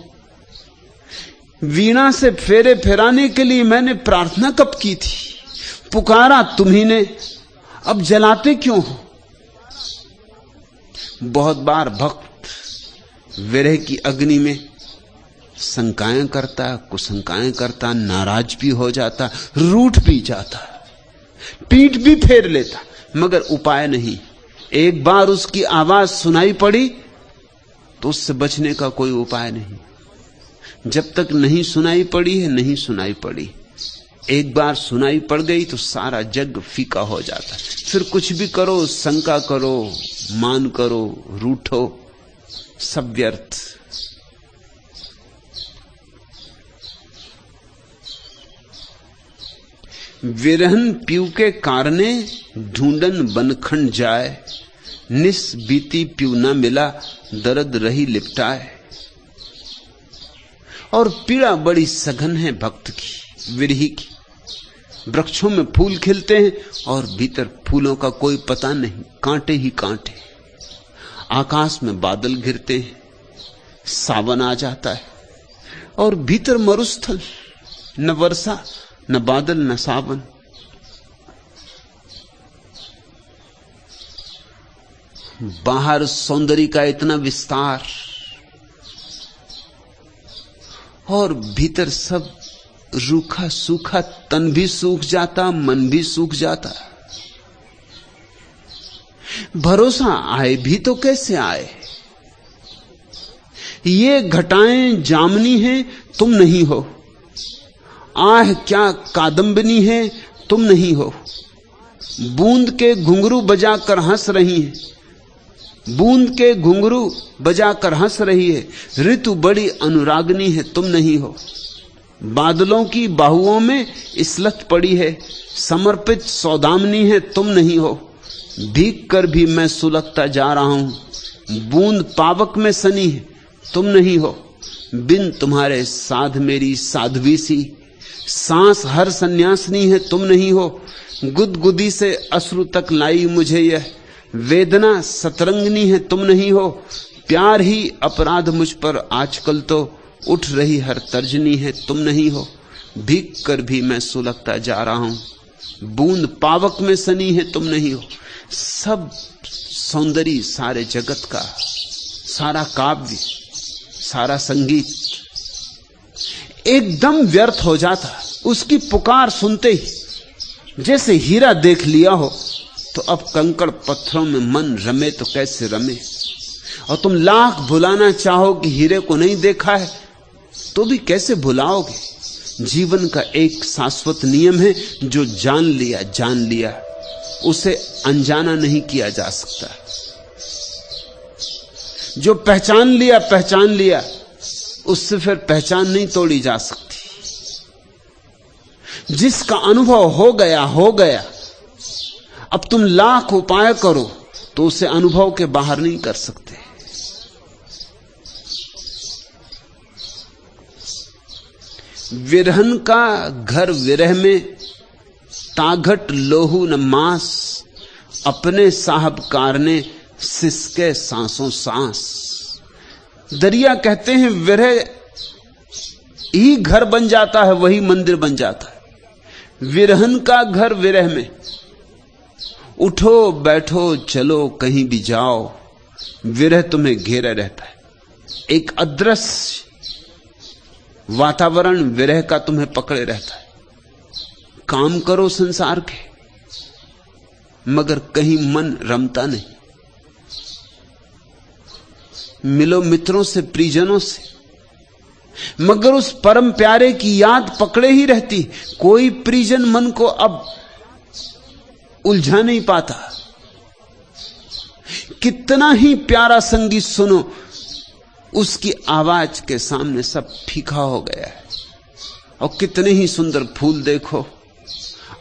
वीणा से फेरे फिराने के लिए मैंने प्रार्थना कब की थी? पुकारा तुम्ही ने, अब जलाते क्यों हो? बहुत बार भक्त विरह की अग्नि में शंकाएं करता, कुशंकाएं करता, नाराज भी हो जाता, रूठ भी जाता, पीठ भी फेर लेता, मगर उपाय नहीं। एक बार उसकी आवाज सुनाई पड़ी तो उससे बचने का कोई उपाय नहीं। जब तक नहीं सुनाई पड़ी है, नहीं सुनाई पड़ी। एक बार सुनाई पड़ गई तो सारा जग फीका हो जाता। फिर कुछ भी करो, शंका करो, मान करो, रूठो, सब व्यर्थ। विरहन पीऊ के कारणे ढूंढन बनखंड जाए। निस बीती पीऊ न मिला, दर्द रही लिपटाए। और पीड़ा बड़ी सघन है भक्त की, विरही की। वृक्षों में फूल खिलते हैं और भीतर फूलों का कोई पता नहीं, कांटे ही कांटे। आकाश में बादल घिरते हैं, सावन आ जाता है और भीतर मरुस्थल, न वर्षा न बादल न सावन। बाहर सौंदर्य का इतना विस्तार और भीतर सब रूखा सूखा। तन भी सूख जाता, मन भी सूख जाता। भरोसा आए भी तो कैसे आए? ये घटाएं जामनी है, तुम नहीं हो। आह क्या कादम्बिनी है, तुम नहीं हो। बूंद के घुंघरू बजाकर हंस रही है, बूंद के घुंघरू बजाकर हंस रही है। ऋतु बड़ी अनुरागनी है, तुम नहीं हो। बादलों की बाहुओं में इसलत पड़ी है, समर्पित सौदामनी है, तुम नहीं हो। भीग कर भी मैं सुलगता जा रहा हूं, बूंद पावक में सनी है, तुम नहीं हो। बिन तुम्हारे साध मेरी साध्वी सी, सांस हर सन्यासिनी है, तुम नहीं हो। गुदगुदी से अश्रु तक लाई मुझे यह वेदना सतरंगनी है, तुम नहीं हो। प्यार ही अपराध मुझ पर आजकल तो उठ रही हर तर्जनी है, तुम नहीं हो। भीग कर भी मैं सुलगता जा रहा हूं, बूंद पावक में सनी है, तुम नहीं हो। सब सौंदर्य सारे जगत का, सारा काव्य, सारा संगीत एकदम व्यर्थ हो जाता उसकी पुकार सुनते ही। जैसे हीरा देख लिया हो तो अब कंकड़ पत्थरों में मन रमे तो कैसे रमे। और तुम लाख भुलाना चाहो कि हीरे को नहीं देखा है तो भी कैसे भुलाओगे। जीवन का एक शाश्वत नियम है, जो जान लिया उसे अनजाना नहीं किया जा सकता। जो पहचान लिया उससे फिर पहचान नहीं तोड़ी जा सकती। जिसका अनुभव हो गया। अब तुम लाख उपाय करो, तो उसे अनुभव के बाहर नहीं कर सकते। विरहन का घर विरह में, ताघट लोहू न मांस, अपने साहबकार ने सिसके सांसों सांस। दरिया कहते हैं विरह ही घर बन जाता है, वही मंदिर बन जाता है। विरहन का घर विरह में, उठो बैठो चलो कहीं भी जाओ, विरह तुम्हें घेरे रहता है। एक अदृश्य वातावरण विरह का तुम्हें पकड़े रहता है। काम करो संसार के, मगर कहीं मन रमता नहीं। मिलो मित्रों से, परिजनों से, मगर उस परम प्यारे की याद पकड़े ही रहती। कोई परिजन मन को अब उलझा नहीं पाता। कितना ही प्यारा संगीत सुनो, उसकी आवाज के सामने सब फीका हो गया है। और कितने ही सुंदर फूल देखो,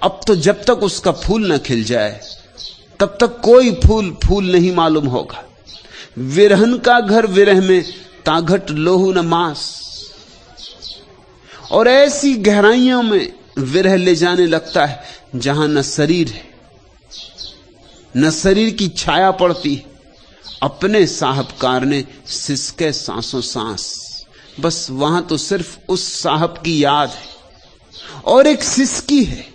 अब तो जब तक उसका फूल न खिल जाए तब तक कोई फूल फूल नहीं मालूम होगा। विरहन का घर विरह में, ताघट लोहू न मांस। और ऐसी गहराइयों में विरह ले जाने लगता है जहां न शरीर है, न शरीर की छाया पड़ती है। अपने साहबकार ने सिसके सांसों सांस। बस वहां तो सिर्फ उस साहब की याद है। और एक सिसकी है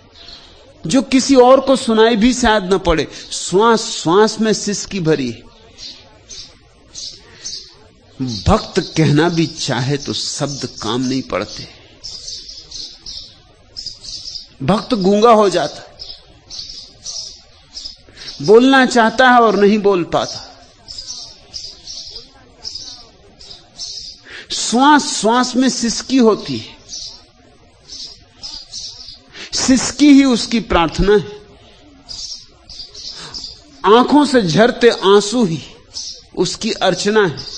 जो किसी और को सुनाई भी शायद न पड़े। श्वास श्वास में सिसकी भरी है। भक्त कहना भी चाहे तो शब्द काम नहीं पड़ते। भक्त गूंगा हो जाता है, बोलना चाहता है और नहीं बोल पाता। श्वास श्वास में सिसकी होती है। सिसकी ही उसकी प्रार्थना है। आंखों से झरते आंसू ही उसकी अर्चना है।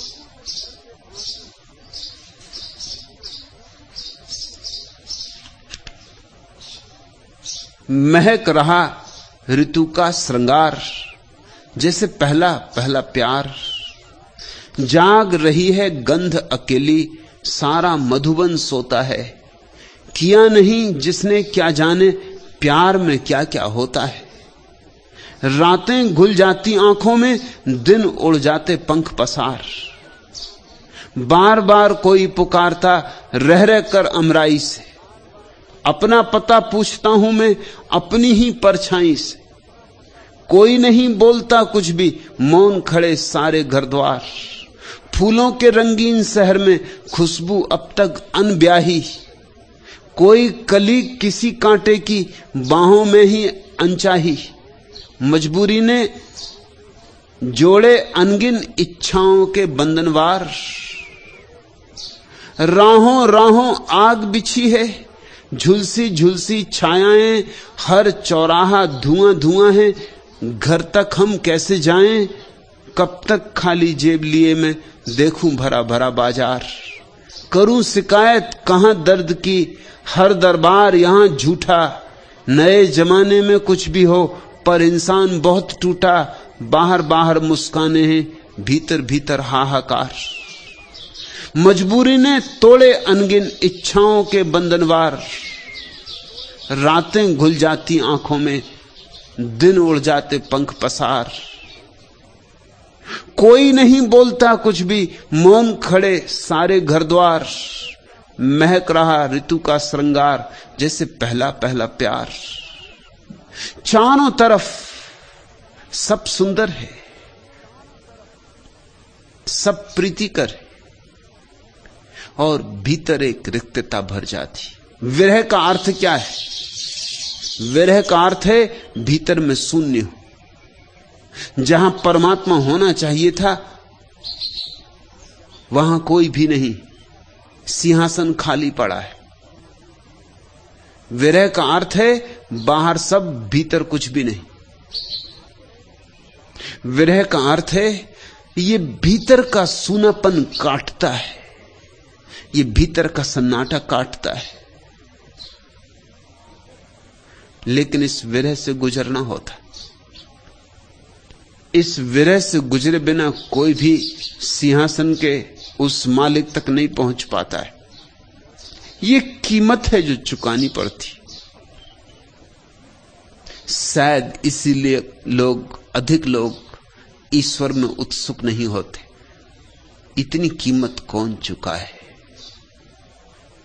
महक रहा ऋतु का श्रृंगार, जैसे पहला पहला प्यार। जाग रही है गंध अकेली, सारा मधुबन सोता है। किया नहीं जिसने क्या जाने, प्यार में क्या क्या होता है। रातें घुल जाती आंखों में, दिन उड़ जाते पंख पसार। बार बार कोई पुकारता रह रह कर अमराई से। अपना पता पूछता हूं मैं अपनी ही परछाई से। कोई नहीं बोलता कुछ भी, मौन खड़े सारे घर द्वार। फूलों के रंगीन शहर में खुशबू अब तक अनब्याही। कोई कली किसी कांटे की बाहों में ही अनचाही। मजबूरी ने जोड़े अनगिन इच्छाओं के बंधनवार। राहों राहों आग बिछी है, झुलसी झुलसी छायाएं। हर चौराहा धुआं धुआं है, घर तक हम कैसे जाएं। कब तक खाली जेब लिए मैं देखूं भरा भरा बाजार। करूं शिकायत कहां दर्द की, हर दरबार यहां झूठा। नए जमाने में कुछ भी हो, पर इंसान बहुत टूटा। बाहर बाहर मुस्काने हैं, भीतर भीतर हाहाकार। मजबूरी ने तोड़े अनगिन इच्छाओं के बंधनवार। रातें घुल जाती आंखों में, दिन उड़ जाते पंख पसार। कोई नहीं बोलता कुछ भी, मौन खड़े सारे घर द्वार। महक रहा ऋतु का श्रृंगार, जैसे पहला पहला प्यार। चारों तरफ सब सुंदर है, सब प्रीतिकर है, और भीतर एक रिक्तता भर जाती। विरह का अर्थ क्या है? विरह का अर्थ है भीतर में शून्य हो। जहां परमात्मा होना चाहिए था वहां कोई भी नहीं, सिंहासन खाली पड़ा है। विरह का अर्थ है बाहर सब, भीतर कुछ भी नहीं। विरह का अर्थ है ये भीतर का सूनापन काटता है, ये भीतर का सन्नाटा काटता है। लेकिन इस विरह से गुजरना होता। इस विरह से गुजरे बिना कोई भी सिंहासन के उस मालिक तक नहीं पहुंच पाता है। ये कीमत है जो चुकानी पड़ती। शायद इसीलिए अधिक लोग ईश्वर में उत्सुक नहीं होते। इतनी कीमत कौन चुकाए,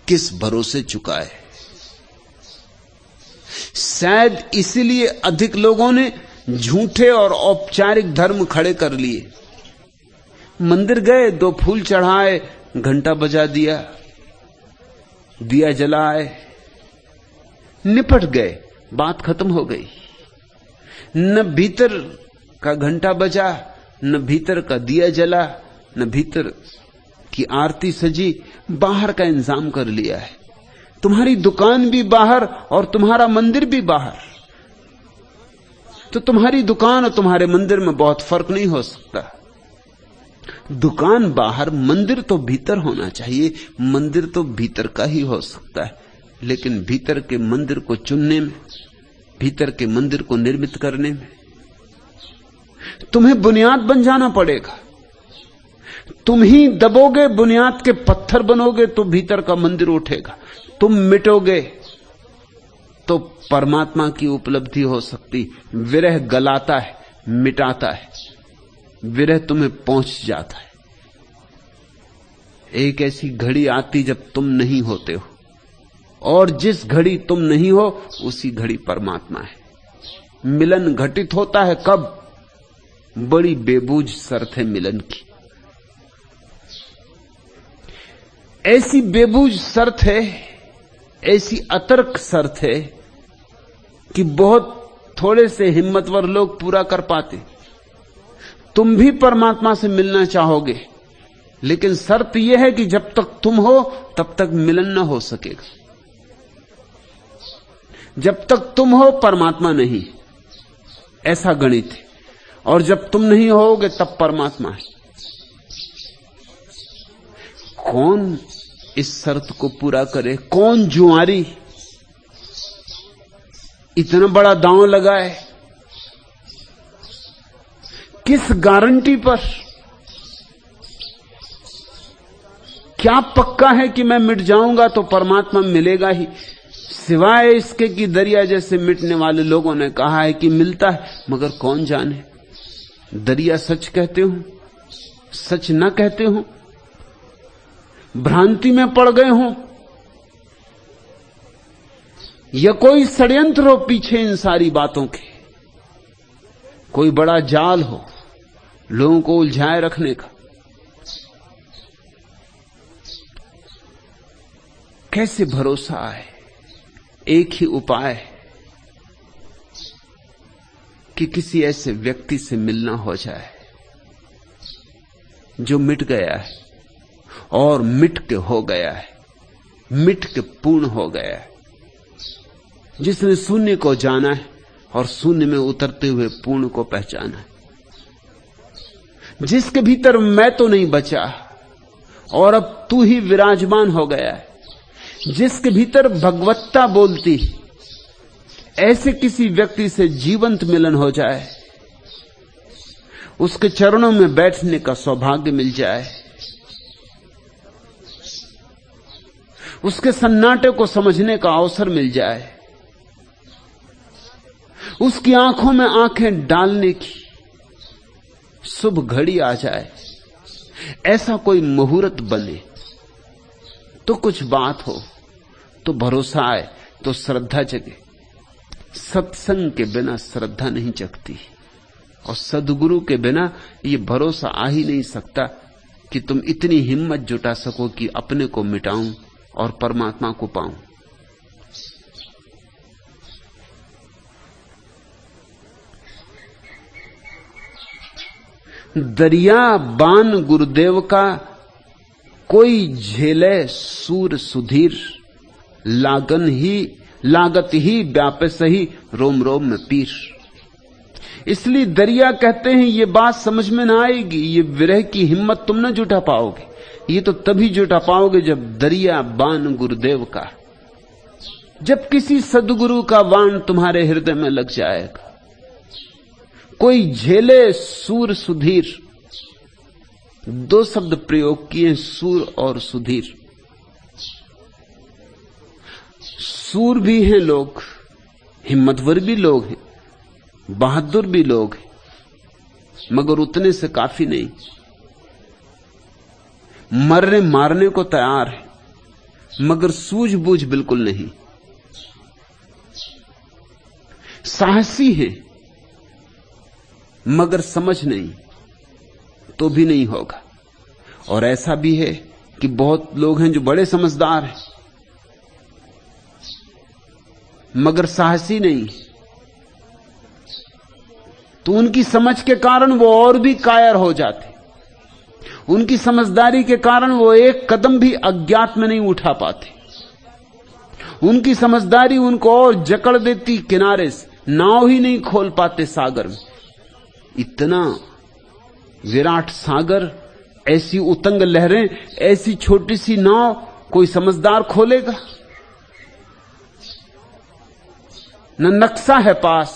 किस भरोसे चुकाए? शायद इसीलिए अधिक लोगों ने झूठे और औपचारिक धर्म खड़े कर लिए। मंदिर गए, 2 फूल चढ़ाए, घंटा बजा दिया, दिया जलाए, निपट गए, बात खत्म हो गई। न भीतर का घंटा बजा, न भीतर का दिया जला, न भीतर की आरती सजी, बाहर का इंतजाम कर लिया है। तुम्हारी दुकान भी बाहर और तुम्हारा मंदिर भी बाहर। तो तुम्हारी दुकान और तुम्हारे मंदिर में बहुत फर्क नहीं हो सकता। दुकान बाहर, मंदिर तो भीतर होना चाहिए। मंदिर तो भीतर का ही हो सकता है, लेकिन भीतर के मंदिर को चुनने में, भीतर के मंदिर को निर्मित करने में तुम्हें बुनियाद बन जाना पड़ेगा। तुम ही दबोगे, बुनियाद के पत्थर बनोगे तो भीतर का मंदिर उठेगा। तुम मिटोगे तो परमात्मा की उपलब्धि हो सकती। विरह गलाता है, मिटाता है। विरह तुम्हें पहुंच जाता है। एक ऐसी घड़ी आती जब तुम नहीं होते हो, और जिस घड़ी तुम नहीं हो उसी घड़ी परमात्मा है। मिलन घटित होता है कब? बड़ी बेबूझ शर्त है मिलन की। ऐसी बेबूझ शर्त है, ऐसी अतर्क शर्त है कि बहुत थोड़े से हिम्मतवर लोग पूरा कर पाते। तुम भी परमात्मा से मिलना चाहोगे, लेकिन शर्त यह है कि जब तक तुम हो तब तक मिलन न हो सकेगा। जब तक तुम हो परमात्मा नहीं, ऐसा गणित है। और जब तुम नहीं होगे तब परमात्मा है। कौन इस शर्त को पूरा करे? कौन जुआरी इतना बड़ा दांव लगाए? किस गारंटी पर? क्या पक्का है कि मैं मिट जाऊंगा तो परमात्मा मिलेगा ही? सिवाय इसके कि दरिया जैसे मिटने वाले लोगों ने कहा है कि मिलता है, मगर कौन जाने दरिया सच कहते हो, सच न कहते हो, भ्रांति में पड़ गए हो, या कोई षड्यंत्र हो पीछे इन सारी बातों के, कोई बड़ा जाल हो लोगों को उलझाए रखने का। कैसे भरोसा आए? एक ही उपाय है कि किसी ऐसे व्यक्ति से मिलना हो जाए जो मिट गया है और मिट के हो गया है, मिट के पूर्ण हो गया है, जिसने शून्य को जाना है और शून्य में उतरते हुए पूर्ण को पहचाना है, जिसके भीतर मैं तो नहीं बचा और अब तू ही विराजमान हो गया है, जिसके भीतर भगवत्ता बोलती। ऐसे किसी व्यक्ति से जीवंत मिलन हो जाए, उसके चरणों में बैठने का सौभाग्य मिल जाए, उसके सन्नाटे को समझने का अवसर मिल जाए, उसकी आंखों में आंखें डालने की शुभ घड़ी आ जाए, ऐसा कोई मुहूर्त बने तो कुछ बात हो, तो भरोसा आए, तो श्रद्धा जगे। सत्संग के बिना श्रद्धा नहीं जगती, और सद्गुरु के बिना ये भरोसा आ ही नहीं सकता कि तुम इतनी हिम्मत जुटा सको कि अपने को मिटाऊं और परमात्मा को पाऊं। दरिया बान गुरुदेव का, कोई झेले सूर सुधीर, लागत ही व्यापे सही, रोम रोम में पीर। इसलिए दरिया कहते हैं ये बात समझ में ना आएगी, ये विरह की हिम्मत तुम न जुटा पाओगे। ये तो तभी जुटा पाओगे जब दरिया बान गुरुदेव का, जब किसी सद्गुरु का बाण तुम्हारे हृदय में लग जाएगा। कोई झेले सूर सुधीर, दो शब्द प्रयोग किए, सूर और सुधीर। सूर भी हैं लोग, हिम्मतवर भी लोग हैं, बहादुर भी लोग हैं, मगर उतने से काफी नहीं। मरने मारने को तैयार है, मगर सूझबूझ बिल्कुल नहीं। साहसी है, मगर समझ नहीं, तो भी नहीं होगा। और ऐसा भी है कि बहुत लोग हैं जो बड़े समझदार हैं, मगर साहसी नहीं, तो उनकी समझ के कारण वो और भी कायर हो जाते। उनकी समझदारी के कारण वो एक कदम भी अज्ञात में नहीं उठा पाते। उनकी समझदारी उनको और जकड़ देती किनारे से, नाव ही नहीं खोल पाते सागर में। इतना विराट सागर, ऐसी उतंग लहरें, ऐसी छोटी सी नाव कोई समझदार खोलेगा? न नक्शा है पास,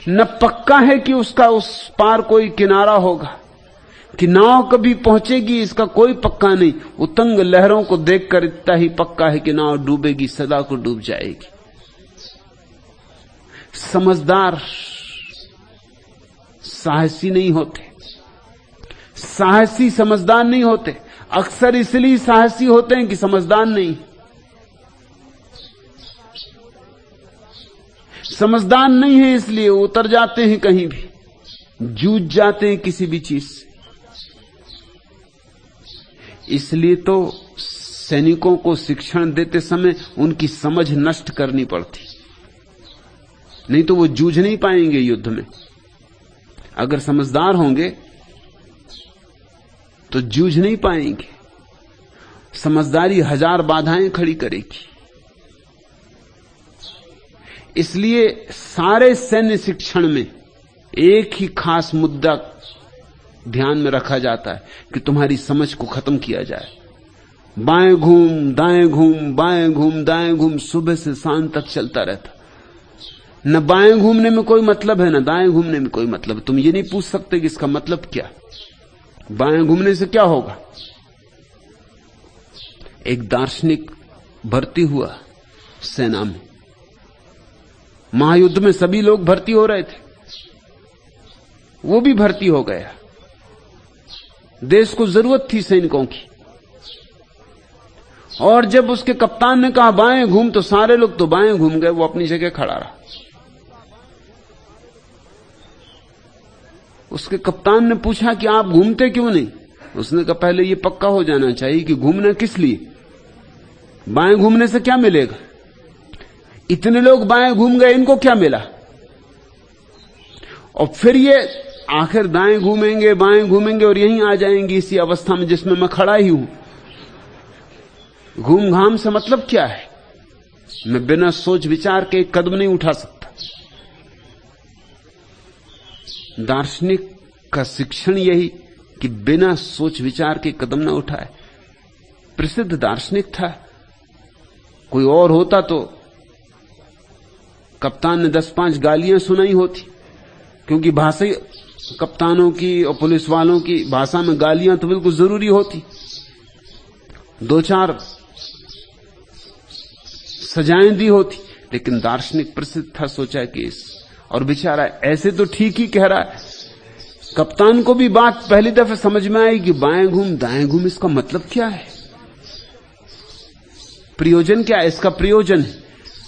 न पक्का है कि उसका उस पार कोई किनारा होगा, कि नाव कभी पहुंचेगी, इसका कोई पक्का नहीं। उतंग लहरों को देखकर इतना ही पक्का है कि नाव डूबेगी, सदा को डूब जाएगी। समझदार साहसी नहीं होते, साहसी समझदार नहीं होते। अक्सर इसलिए साहसी होते हैं कि समझदार नहीं। समझदार नहीं है इसलिए उतर जाते हैं कहीं भी, जूझ जाते हैं किसी भी चीज से। इसलिए तो सैनिकों को शिक्षण देते समय उनकी समझ नष्ट करनी पड़ती, नहीं तो वो जूझ नहीं पाएंगे युद्ध में। अगर समझदार होंगे तो जूझ नहीं पाएंगे। समझदारी हजार बाधाएं खड़ी करेगी। इसलिए सारे सैन्य शिक्षण में एक ही खास मुद्दा ध्यान में रखा जाता है कि तुम्हारी समझ को खत्म किया जाए। बाएं घूम दाएं घूम, बाएं घूम दाएं घूम, सुबह से शाम तक चलता रहता। न बाएं घूमने में कोई मतलब है, न दाएं घूमने में कोई मतलब। तुम ये नहीं पूछ सकते कि इसका मतलब क्या, बाएं घूमने से क्या होगा। एक दार्शनिक भर्ती हुआ सेना में, महायुद्ध में सभी लोग भर्ती हो रहे थे, वो भी भर्ती हो गया। देश को जरूरत थी सैनिकों की, और जब उसके कप्तान ने कहा बाएं घूम, तो सारे लोग तो बाएं घूम गए, वो अपनी जगह खड़ा रहा। उसके कप्तान ने पूछा कि आप घूमते क्यों नहीं? उसने कहा पहले ये पक्का हो जाना चाहिए कि घूमना किस लिए, बाएं घूमने से क्या मिलेगा? इतने लोग बाएं घूम गए, इनको क्या मिला? और फिर ये आखिर दाएं घूमेंगे बाएं घूमेंगे और यहीं आ जाएंगे इसी अवस्था में जिसमें मैं खड़ा ही हूं। घूम घाम से मतलब क्या है? मैं बिना सोच विचार के एक कदम नहीं उठा सकता। दार्शनिक का शिक्षण यही कि बिना सोच विचार के कदम ना उठाए। प्रसिद्ध दार्शनिक था, कोई और होता तो कप्तान ने 10-5 गालियां सुनाई होती, क्योंकि भाषा कप्तानों की और पुलिस वालों की भाषा में गालियां तो बिल्कुल जरूरी होती। 2-4 सजाएं दी होती, लेकिन दार्शनिक प्रसिद्ध था, सोचा कि और बेचारा ऐसे तो ठीक ही कह रहा है। कप्तान को भी बात पहली दफे समझ में आई कि बाएं घूम दाएं घूम, इसका मतलब क्या है, प्रयोजन क्या है? इसका प्रयोजन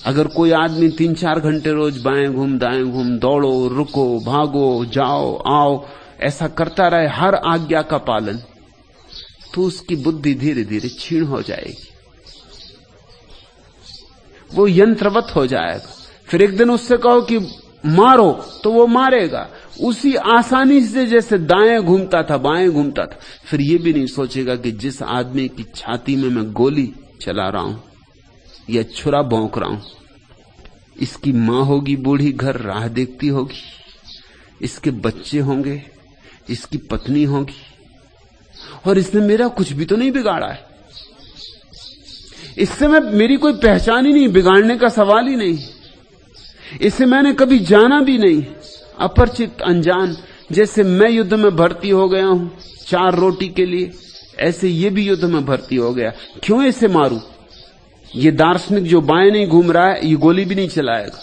अगर कोई आदमी 3-4 घंटे रोज बाएं घूम दाएं घूम, दौड़ो रुको भागो जाओ आओ ऐसा करता रहे, हर आज्ञा का पालन, तो उसकी बुद्धि धीरे धीरे क्षीण हो जाएगी, वो यंत्रवत हो जाएगा। फिर एक दिन उससे कहो कि मारो तो वो मारेगा उसी आसानी से जैसे दाएं घूमता था बाएं घूमता था। फिर ये भी नहीं सोचेगा कि जिस आदमी की छाती में मैं गोली चला रहा हूं या छुरा भौंक रहा हूं, इसकी मां होगी बूढ़ी, घर राह देखती होगी, इसके बच्चे होंगे, इसकी पत्नी होगी, और इसने मेरा कुछ भी तो नहीं बिगाड़ा है, इससे मेरी कोई पहचान ही नहीं, बिगाड़ने का सवाल ही नहीं, इसे मैंने कभी जाना भी नहीं, अपरिचित, अनजान। जैसे मैं युद्ध में भर्ती हो गया हूं 4 रोटी के लिए, ऐसे ये भी युद्ध में भर्ती हो गया। क्यों इसे मारूं? ये दार्शनिक जो बाएं नहीं घूम रहा है, ये गोली भी नहीं चलाएगा।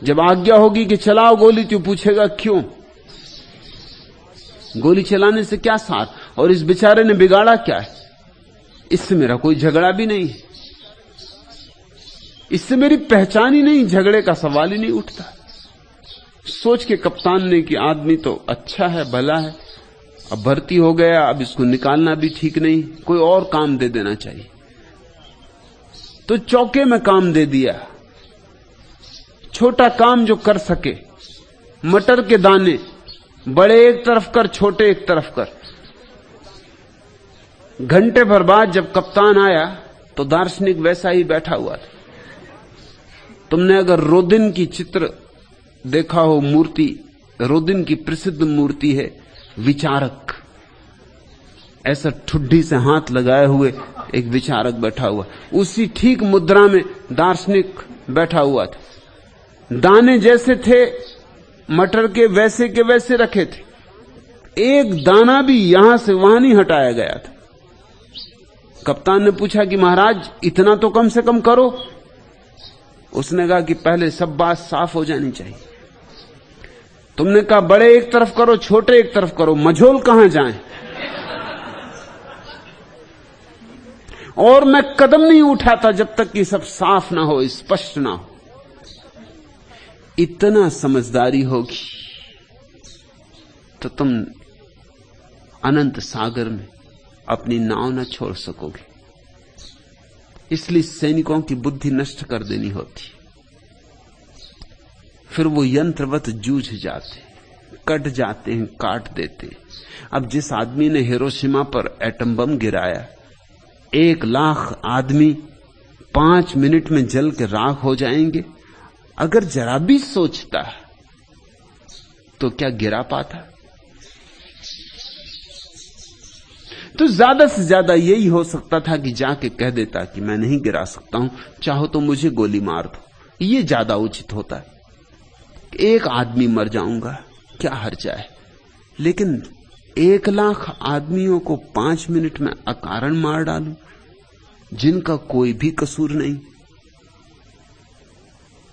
जब आज्ञा होगी कि चलाओ गोली, तो पूछेगा क्यों? गोली चलाने से क्या सार? और इस बेचारे ने बिगाड़ा क्या है? इससे मेरा कोई झगड़ा भी नहीं है, इससे मेरी पहचान ही नहीं, झगड़े का सवाल ही नहीं उठता। सोच के कप्तान ने कि आदमी तो अच्छा है, भला है, अब भर्ती हो गया, अब इसको निकालना भी ठीक नहीं, कोई और काम दे देना चाहिए। तो चौके में काम दे दिया, छोटा काम जो कर सके। मटर के दाने बड़े एक तरफ कर, छोटे एक तरफ कर। घंटे भर बाद जब कप्तान आया तो दार्शनिक वैसा ही बैठा हुआ था। तुमने अगर रोदिन की चित्र देखा हो, मूर्ति, रोदिन की प्रसिद्ध मूर्ति है विचारक, ऐसा ठुड्डी से हाथ लगाए हुए एक विचारक बैठा हुआ, उसी ठीक मुद्रा में दार्शनिक बैठा हुआ था। दाने जैसे थे मटर के, वैसे के वैसे रखे थे, एक दाना भी यहां से वहां नहीं हटाया गया था। कप्तान ने पूछा कि महाराज इतना तो कम से कम करो। उसने कहा कि पहले सब बात साफ हो जानी चाहिए। तुमने कहा बड़े एक तरफ करो, छोटे एक तरफ करो, मझोल कहां जाएं? और मैं कदम नहीं उठाता जब तक कि सब साफ ना हो, स्पष्ट ना हो। इतना समझदारी होगी तो तुम अनंत सागर में अपनी नाव न छोड़ सकोगे। इसलिए सैनिकों की बुद्धि नष्ट कर देनी होती, फिर वो यंत्रवत जूझ जाते, कट जाते हैं, काट देते। अब जिस आदमी ने हिरोशिमा पर एटम बम गिराया, 1 लाख आदमी 5 मिनट में जल के राख हो जाएंगे, अगर जरा भी सोचता तो क्या गिरा पाता? तो ज्यादा से ज्यादा यही हो सकता था कि जाके कह देता कि मैं नहीं गिरा सकता हूं, चाहो तो मुझे गोली मार दो। ये ज्यादा उचित होता है। 1 आदमी मर जाऊंगा, क्या हर्जा है? लेकिन 1 लाख आदमियों को 5 मिनट में अकारण मार डालूं, जिनका कोई भी कसूर नहीं।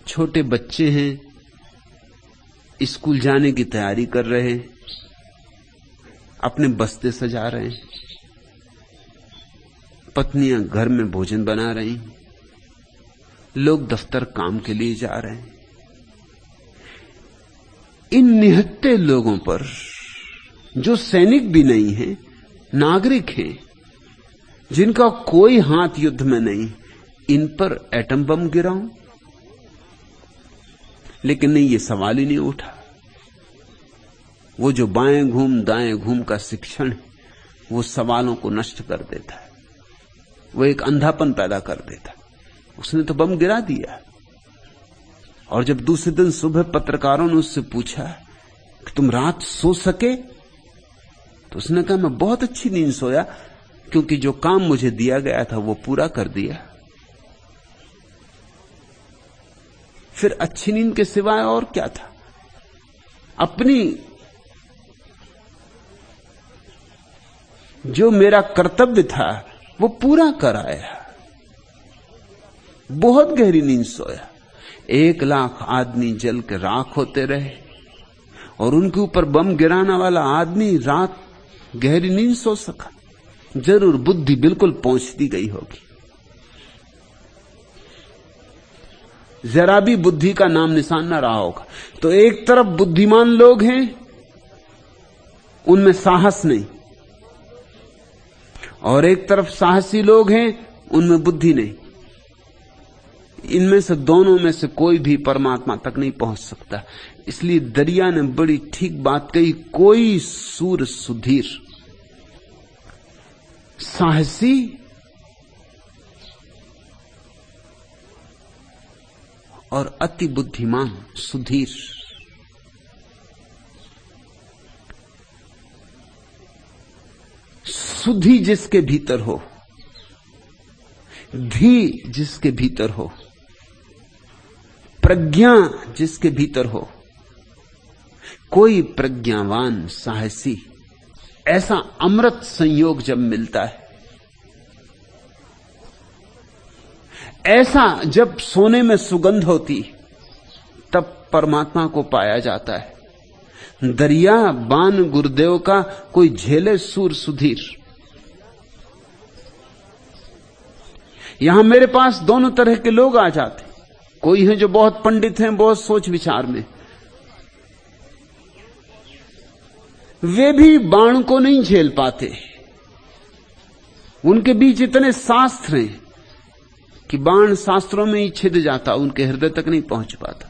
छोटे बच्चे हैं, स्कूल जाने की तैयारी कर रहे हैं, अपने बस्ते सजा रहे हैं, पत्नियां घर में भोजन बना रही हैं, लोग दफ्तर काम के लिए जा रहे हैं। इन निहत्ते लोगों पर, जो सैनिक भी नहीं हैं, नागरिक हैं, जिनका कोई हाथ युद्ध में नहीं, इन पर एटम बम गिराऊं? लेकिन नहीं, ये सवाल ही नहीं उठा। वो जो बाएं घूम दाएं घूम का शिक्षण है, वो सवालों को नष्ट कर देता है, वो एक अंधापन पैदा कर देता है। उसने तो बम गिरा दिया। और जब दूसरे दिन सुबह पत्रकारों ने उससे पूछा कि तुम रात सो सके, तो उसने कहा मैं बहुत अच्छी नींद सोया, क्योंकि जो काम मुझे दिया गया था वो पूरा कर दिया। फिर अच्छी नींद के सिवाय और क्या था? अपनी जो मेरा कर्तव्य था वो पूरा कराया। बहुत गहरी नींद सोया। 1 लाख आदमी जल के राख होते रहे और उनके ऊपर बम गिराने वाला आदमी रात गहरी नींद सो सका। जरूर बुद्धि बिल्कुल पहुंचती गई होगी। जरा भी बुद्धि का नाम निशान न रहा होगा। तो एक तरफ बुद्धिमान लोग हैं, उनमें साहस नहीं, और एक तरफ साहसी लोग हैं, उनमें बुद्धि नहीं। इनमें से दोनों में से कोई भी परमात्मा तक नहीं पहुंच सकता। इसलिए दरिया ने बड़ी ठीक बात कही, कोई सूर सुधीर, साहसी और अति बुद्धिमान सुधीर। सुधि जिसके भीतर हो, धी जिसके भीतर हो, प्रज्ञा जिसके भीतर हो, कोई प्रज्ञावान साहसी ऐसा अमृत संयोग जब मिलता है, ऐसा जब सोने में सुगंध होती, तब परमात्मा को पाया जाता है। दरिया बान गुरुदेव का कोई झेले सूर सुधीर। यहां मेरे पास दोनों तरह के लोग आ जाते। कोई हैं जो बहुत पंडित हैं, बहुत सोच विचार में, वे भी बाण को नहीं झेल पाते। उनके बीच इतने शास्त्र हैं कि बाण शास्त्रों में ही छिद जाता, उनके हृदय तक नहीं पहुंच पाता।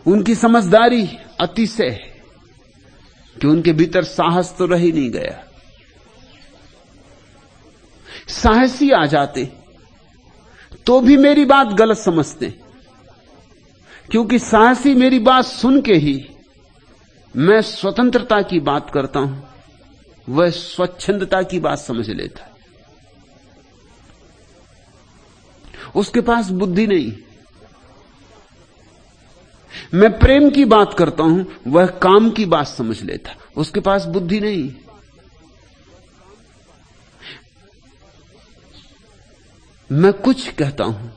उनकी समझदारी अतिशय है कि उनके भीतर साहस तो रह ही नहीं गया। साहसी आ जाते तो भी मेरी बात गलत समझते, क्योंकि साहसी मेरी बात सुन के ही मैं स्वतंत्रता की बात करता हूं, वह स्वच्छंदता की बात समझ लेता है। उसके पास बुद्धि नहीं। मैं प्रेम की बात करता हूं, वह काम की बात समझ लेता, उसके पास बुद्धि नहीं। मैं कुछ कहता हूं,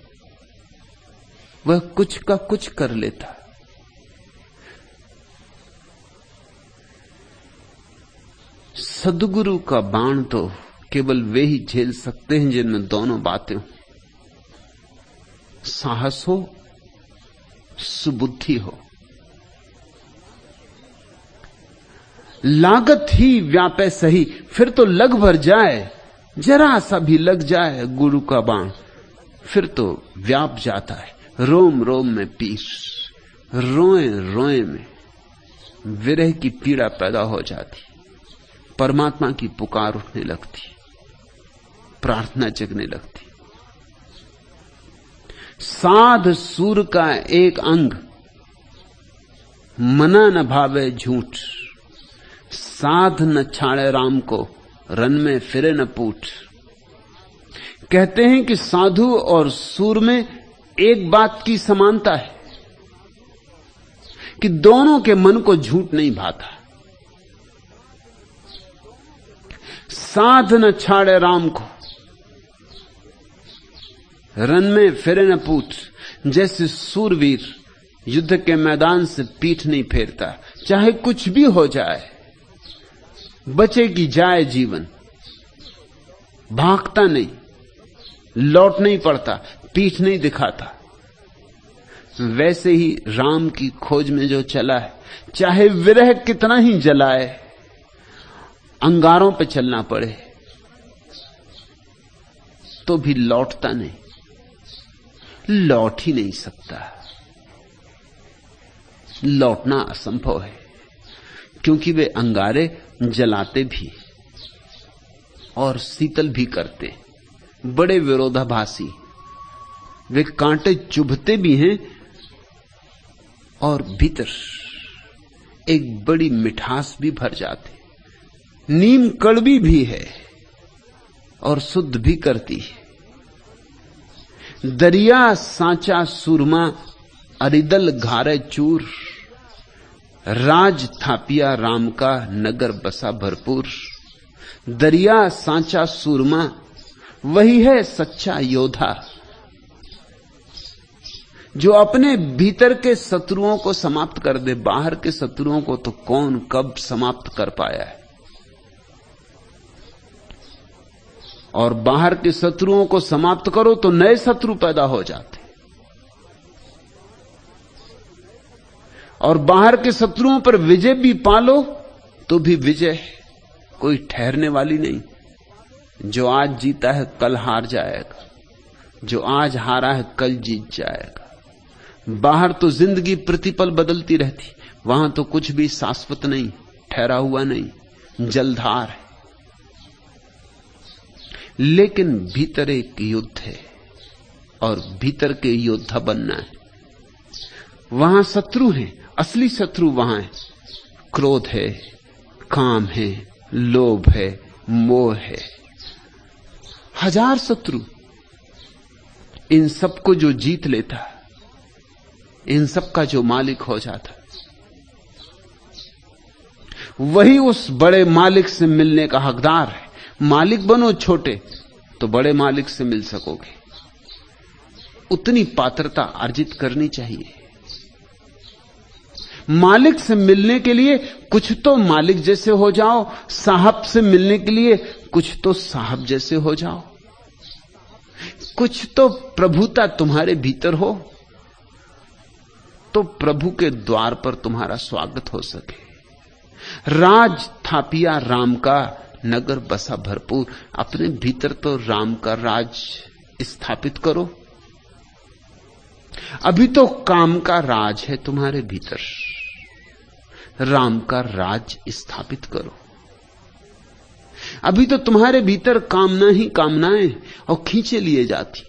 वह कुछ का कुछ कर लेता। सद्गुरु का बाण तो केवल वे ही झेल सकते हैं जिनमें दोनों बातें हो, साहस हो, सुबुद्धि हो। लागत ही व्यापे सही, फिर तो लग भर जाए, जरा सा भी लग जाए गुरु का बाण, फिर तो व्याप जाता है। रोम रोम में पीस, रोए रोए में विरह की पीड़ा पैदा हो जाती, परमात्मा की पुकार उठने लगती, प्रार्थना जगने लगती। साध सूर का एक अंग, मना न भावे झूठ, साध न छाड़े राम को, रन में फिरे न पूठ। कहते हैं कि साधु और सूर में एक बात की समानता है कि दोनों के मन को झूठ नहीं भाता। साध न छाड़े राम को, रन में फिरे न पूठ। जैसे सूरवीर युद्ध के मैदान से पीठ नहीं फेरता, चाहे कुछ भी हो जाए, बचे की जाए जीवन, भागता नहीं, लौट नहीं पड़ता, पीठ नहीं दिखाता। वैसे ही राम की खोज में जो चला है, चाहे विरह कितना ही जलाए, अंगारों पे चलना पड़े, तो भी लौटता नहीं, लौट ही नहीं सकता। लौटना असंभव है, क्योंकि वे अंगारे जलाते भी और शीतल भी करते, बड़े विरोधाभासी। वे कांटे चुभते भी हैं और भीतर एक बड़ी मिठास भी भर जाते। नीम कड़वी भी है और शुद्ध भी करती है। दरिया सांचा सुरमा, अरिदल घारे चूर, राज थापिया राम का, नगर बसा भरपूर। दरिया सांचा सुरमा, वही है सच्चा योद्धा जो अपने भीतर के शत्रुओं को समाप्त कर दे। बाहर के शत्रुओं को तो कौन कब समाप्त कर पाया है, और बाहर के शत्रुओं को समाप्त करो तो नए शत्रु पैदा हो जाते, और बाहर के शत्रुओं पर विजय भी पालो तो भी विजय कोई ठहरने वाली नहीं। जो आज जीता है कल हार जाएगा, जो आज हारा है कल जीत जाएगा। बाहर तो जिंदगी प्रतिपल बदलती रहती, वहां तो कुछ भी शाश्वत नहीं, ठहरा हुआ नहीं, जलधार है। लेकिन भीतर एक युद्ध है और भीतर के योद्धा बनना है। वहां शत्रु हैं, असली शत्रु वहां है। क्रोध है, काम है, लोभ है, मोह है, हजार शत्रु। इन सबको जो जीत लेता, इन सब का जो मालिक हो जाता, वही उस बड़े मालिक से मिलने का हकदार है। मालिक बनो छोटे तो बड़े मालिक से मिल सकोगे। उतनी पात्रता अर्जित करनी चाहिए। मालिक से मिलने के लिए कुछ तो मालिक जैसे हो जाओ, साहब से मिलने के लिए कुछ तो साहब जैसे हो जाओ, कुछ तो प्रभुता तुम्हारे भीतर हो, तो प्रभु के द्वार पर तुम्हारा स्वागत हो सके। राज थापिया राम का, नगर बसा भरपूर। अपने भीतर तो राम का राज स्थापित करो। अभी तो काम का राज है तुम्हारे भीतर, राम का राज स्थापित करो। अभी तो तुम्हारे भीतर कामना ही कामनाएं और खींचे लिए जाती,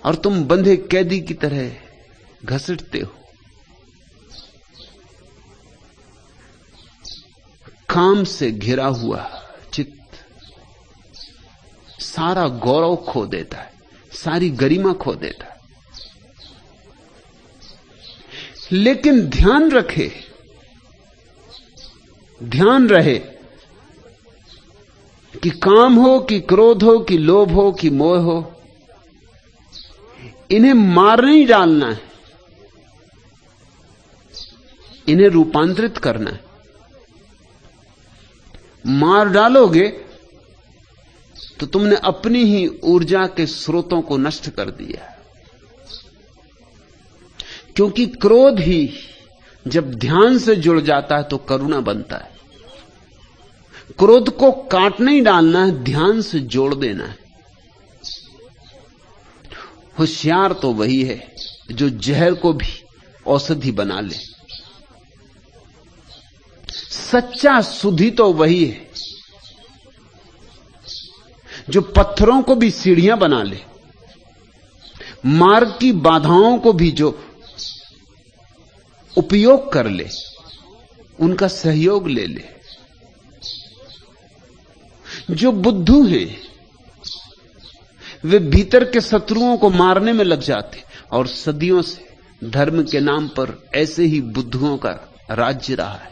और तुम बंधे कैदी की तरह घसीटते हो। काम से घिरा हुआ चित्त सारा गौरव खो देता है, सारी गरिमा खो देता है। लेकिन ध्यान रहे कि काम हो कि क्रोध हो कि लोभ हो कि मोह हो, इन्हें मार नहीं डालना है, इन्हें रूपांतरित करना है। मार डालोगे तो तुमने अपनी ही ऊर्जा के स्रोतों को नष्ट कर दिया। क्योंकि क्रोध ही जब ध्यान से जुड़ जाता है तो करुणा बनता है। क्रोध को काट नहीं डालना है, ध्यान से जोड़ देना है। होशियार तो वही है जो जहर को भी औषधि बना ले। सच्चा सुधी तो वही है जो पत्थरों को भी सीढ़ियां बना ले, मार्ग की बाधाओं को भी जो उपयोग कर ले, उनका सहयोग ले ले। जो बुद्धू हैं वे भीतर के शत्रुओं को मारने में लग जाते, और सदियों से धर्म के नाम पर ऐसे ही बुद्धुओं का राज्य रहा है।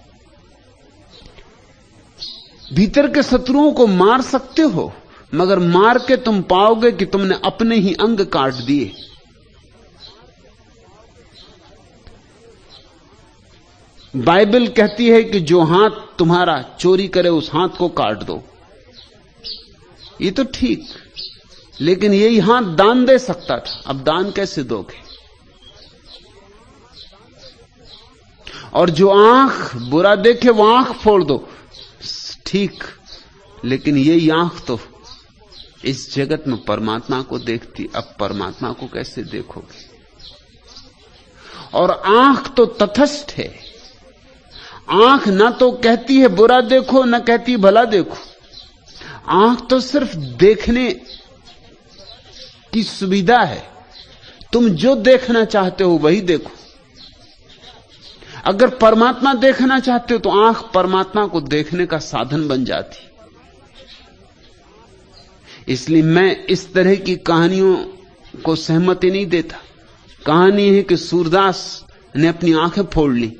भीतर के शत्रुओं को मार सकते हो, मगर मार के तुम पाओगे कि तुमने अपने ही अंग काट दिए। बाइबल कहती है कि जो हाथ तुम्हारा चोरी करे उस हाथ को काट दो। ये तो ठीक, लेकिन यही हाथ दान दे सकता था, अब दान कैसे दोगे? और जो आंख बुरा देखे वो आंख फोड़ दो, ठीक, लेकिन यही आंख तो इस जगत में परमात्मा को देखती, अब परमात्मा को कैसे देखोगे? और आंख तो तटस्थ है, आंख ना तो कहती है बुरा देखो, ना कहती भला देखो। आंख तो सिर्फ देखने की सुविधा है। तुम जो देखना चाहते हो वही देखो। अगर परमात्मा देखना चाहते हो तो आंख परमात्मा को देखने का साधन बन जाती। इसलिए मैं इस तरह की कहानियों को सहमति नहीं देता। कहानी है कि सूरदास ने अपनी आंखें फोड़ ली।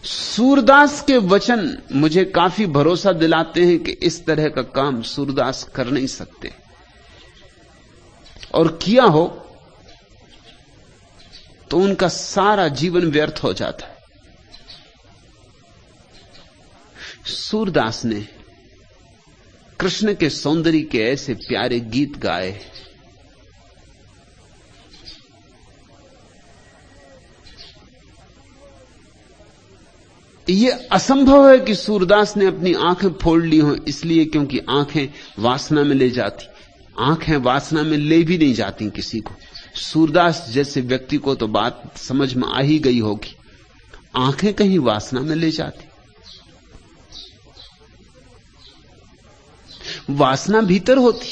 सूरदास के वचन मुझे काफी भरोसा दिलाते हैं कि इस तरह का काम सूरदास कर नहीं सकते, और किया हो तो उनका सारा जीवन व्यर्थ हो जाता है। सूरदास ने कृष्ण के सौंदर्य के ऐसे प्यारे गीत गाए, यह असंभव है कि सूरदास ने अपनी आंखें फोड़ ली हो, इसलिए क्योंकि आंखें वासना में ले जाती। आंखें वासना में ले भी नहीं जाती किसी को। सूरदास जैसे व्यक्ति को तो बात समझ में आ ही गई होगी, आंखें कहीं वासना में ले जाती। वासना भीतर होती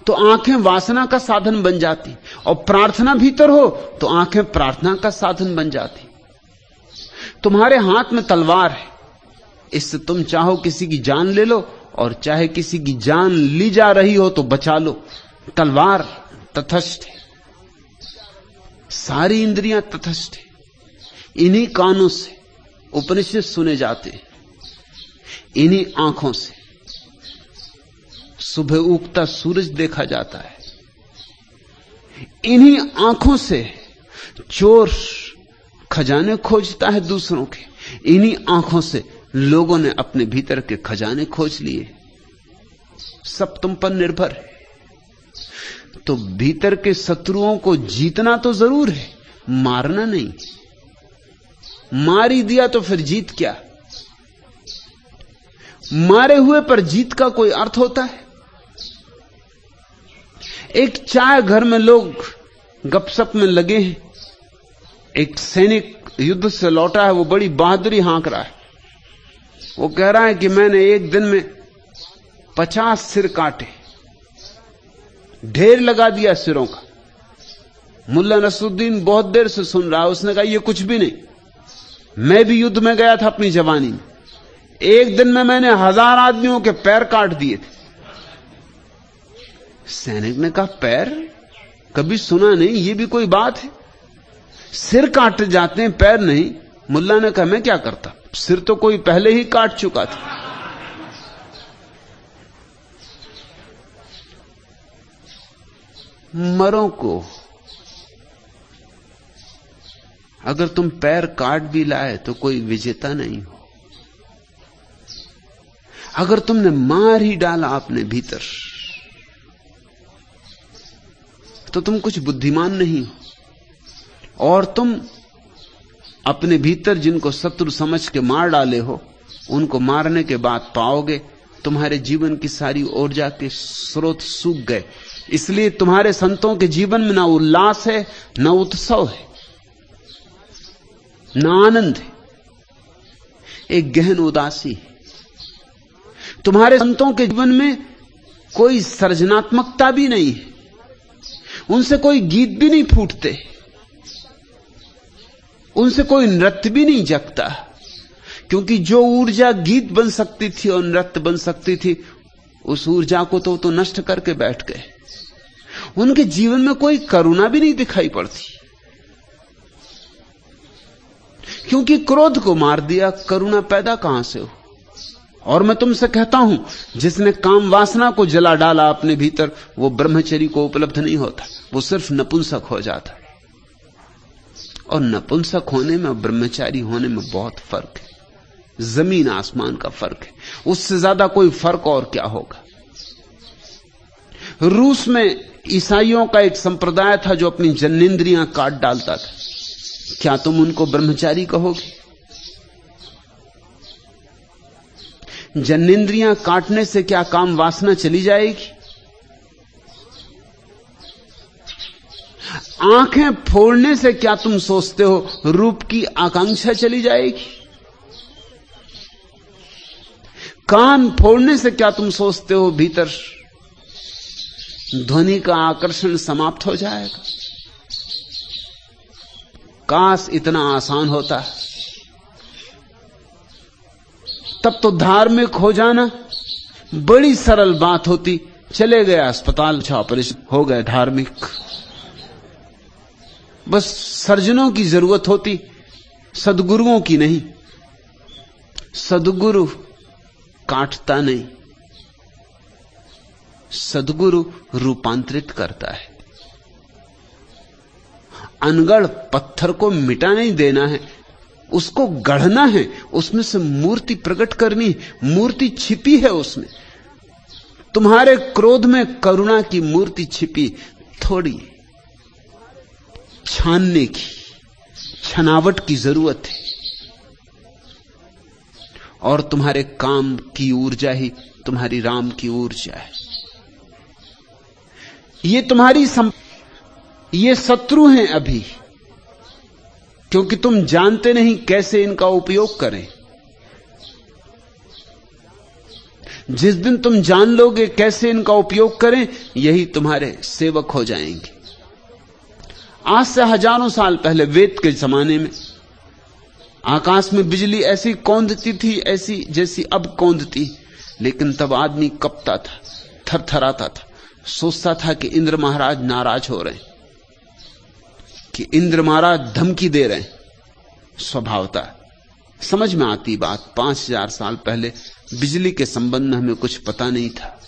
तो आंखें वासना का साधन बन जाती, और प्रार्थना भीतर हो तो आंखें प्रार्थना का साधन बन जाती। तुम्हारे हाथ में तलवार है, इससे तुम चाहो किसी की जान ले लो और चाहे किसी की जान ली जा रही हो तो बचा लो। तलवार तटस्थ है, सारी इंद्रियां तटस्थ है। इन्हीं कानों से उपनिषद सुने जाते हैं, इन्हीं आंखों से सुबह उगता सूरज देखा जाता है, इन्हीं आंखों से चोर खजाने खोजता है दूसरों के, इन्हीं आंखों से लोगों ने अपने भीतर के खजाने खोज लिए। सब तुम पर निर्भर है। तो भीतर के शत्रुओं को जीतना तो जरूर है, मारना नहीं। मार ही दिया तो फिर जीत क्या? मारे हुए पर जीत का कोई अर्थ होता है? एक चाय घर में लोग गपशप में लगे हैं, एक सैनिक युद्ध से लौटा है, वो बड़ी बहादुरी हाँक रहा है। वो कह रहा है कि मैंने एक दिन में 50 सिर काटे, ढेर लगा दिया सिरों का। मुल्ला नसरुद्दीन बहुत देर से सुन रहा है। उसने कहा ये कुछ भी नहीं, मैं भी युद्ध में गया था अपनी जवानी में, एक दिन में मैंने 1000 आदमियों के पैर काट दिए थे। सैनिक ने कहा पैर कभी सुना नहीं, ये भी कोई बात है? सिर काटे जाते हैं, पैर नहीं। मुल्ला ने कहा मैं क्या करता, सिर तो कोई पहले ही काट चुका था। मरों को अगर तुम पैर काट भी लाए तो कोई विजेता नहीं हो। अगर तुमने मार ही डाला अपने भीतर तो तुम कुछ बुद्धिमान नहीं हो। और तुम अपने भीतर जिनको शत्रु समझ के मार डाले हो, उनको मारने के बाद पाओगे तुम्हारे जीवन की सारी ऊर्जा के स्रोत सूख गए। इसलिए तुम्हारे संतों के जीवन में ना उल्लास है, ना उत्सव है, ना आनंद है, एक गहन उदासी है। तुम्हारे संतों के जीवन में कोई सृजनात्मकता भी नहीं है, उनसे कोई गीत भी नहीं फूटते, उनसे कोई नृत्य भी नहीं जगता। क्योंकि जो ऊर्जा गीत बन सकती थी और नृत्य बन सकती थी, उस ऊर्जा को तो नष्ट करके बैठ गए। उनके जीवन में कोई करुणा भी नहीं दिखाई पड़ती, क्योंकि क्रोध को मार दिया, करुणा पैदा कहां से हो? और मैं तुमसे कहता हूं, जिसने काम वासना को जला डाला अपने भीतर, वो ब्रह्मचर्य को उपलब्ध नहीं होता, वो सिर्फ नपुंसक हो जाता। और नपुंसक होने में और ब्रह्मचारी होने में बहुत फर्क है, जमीन आसमान का फर्क है। उससे ज्यादा कोई फर्क और क्या होगा? रूस में ईसाइयों का एक संप्रदाय था जो अपनी जन्नेंद्रियां काट डालता था। क्या तुम उनको ब्रह्मचारी कहोगे? जन्नेंद्रियां काटने से क्या काम वासना चली जाएगी? आंखें फोड़ने से क्या तुम सोचते हो रूप की आकांक्षा चली जाएगी? कान फोड़ने से क्या तुम सोचते हो भीतर ध्वनि का आकर्षण समाप्त हो जाएगा? काश इतना आसान होता, तब तो धार्मिक हो जाना बड़ी सरल बात होती। चले गए अस्पताल, ऑपरेशन हो गए धार्मिक। बस सर्जनों की जरूरत होती, सद्गुरुओं की नहीं। सद्गुरु काटता नहीं, सद्गुरु रूपांतरित करता है। अनगढ़ पत्थर को मिटा नहीं देना है, उसको गढ़ना है, उसमें से मूर्ति प्रकट करनी है। मूर्ति छिपी है उसमें। तुम्हारे क्रोध में करुणा की मूर्ति छिपी, थोड़ी छानने की, छनावट की जरूरत है। और तुम्हारे काम की ऊर्जा ही तुम्हारी राम की ऊर्जा है। ये तुम्हारी ये शत्रु हैं अभी, क्योंकि तुम जानते नहीं कैसे इनका उपयोग करें। जिस दिन तुम जान लोगे कैसे इनका उपयोग करें, यही तुम्हारे सेवक हो जाएंगे। आज से हजारों साल पहले वेद के जमाने में आकाश में बिजली ऐसी कौंधती थी, ऐसी जैसी अब कौंधती। लेकिन तब आदमी कपता था, थरथराता था, सोचता था कि इंद्र महाराज नाराज हो रहे हैं, कि इंद्र महाराज धमकी दे रहे हैं। स्वभावता समझ में आती बात। 5000 साल पहले बिजली के संबंध में हमें कुछ पता नहीं था,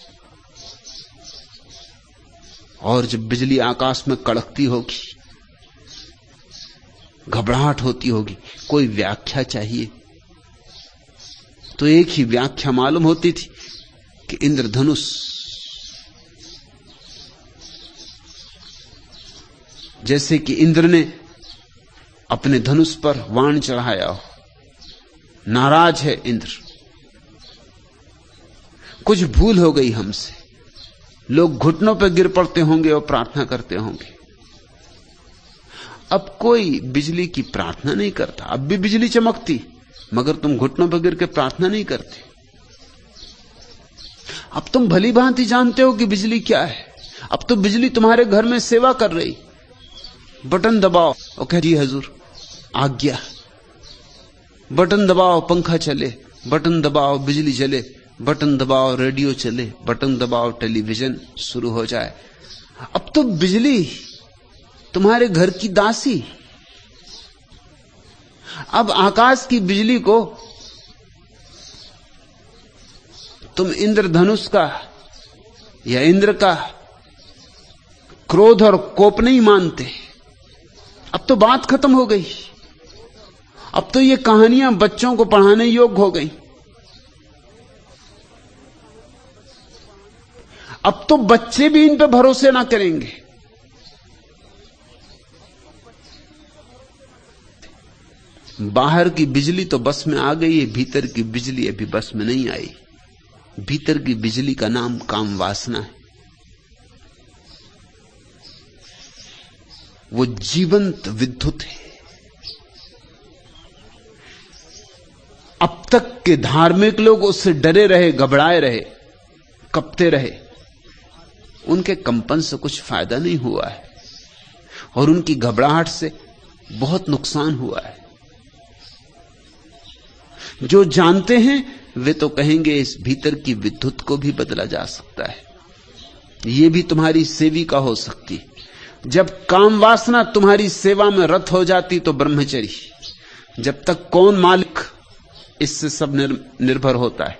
और जब बिजली आकाश में कड़कती होगी, घबराहट होती होगी, कोई व्याख्या चाहिए। तो एक ही व्याख्या मालूम होती थी कि इंद्रधनुष, जैसे कि इंद्र ने अपने धनुष पर वाण चढ़ाया हो, नाराज है इंद्र। कुछ भूल हो गई हमसे, लोग घुटनों पर गिर पड़ते होंगे और प्रार्थना करते होंगे। अब कोई बिजली की प्रार्थना नहीं करता। अब भी बिजली चमकती, मगर तुम घुटनों पर गिर के प्रार्थना नहीं करते। अब तुम भली भांति जानते हो कि बिजली क्या है। अब तो बिजली तुम्हारे घर में सेवा कर रही। बटन दबाओ और कह जी हजूर आज्ञा, बटन दबाओ पंखा चले, बटन दबाओ बिजली चले, बटन दबाओ रेडियो चले, बटन दबाओ टेलीविजन शुरू हो जाए। अब तो बिजली तुम्हारे घर की दासी। अब आकाश की बिजली को तुम इंद्रधनुष का या इंद्र का क्रोध और कोप नहीं मानते। अब तो बात खत्म हो गई। अब तो ये कहानियां बच्चों को पढ़ाने योग्य हो गई। अब तो बच्चे भी इन पे भरोसे ना करेंगे। बाहर की बिजली तो बस में आ गई है, भीतर की बिजली अभी बस में नहीं आई। भीतर की बिजली का नाम काम वासना है। वो जीवंत विद्युत है। अब तक के धार्मिक लोग उससे डरे रहे, घबराए रहे, कपते रहे। उनके कंपन से कुछ फायदा नहीं हुआ है, और उनकी घबराहट से बहुत नुकसान हुआ है। जो जानते हैं वे तो कहेंगे इस भीतर की विद्युत को भी बदला जा सकता है, ये भी तुम्हारी सेविका हो सकती। जब काम वासना तुम्हारी सेवा में रत हो जाती तो ब्रह्मचर्य। जब तक कौन मालिक, इससे सब निर्भर होता है।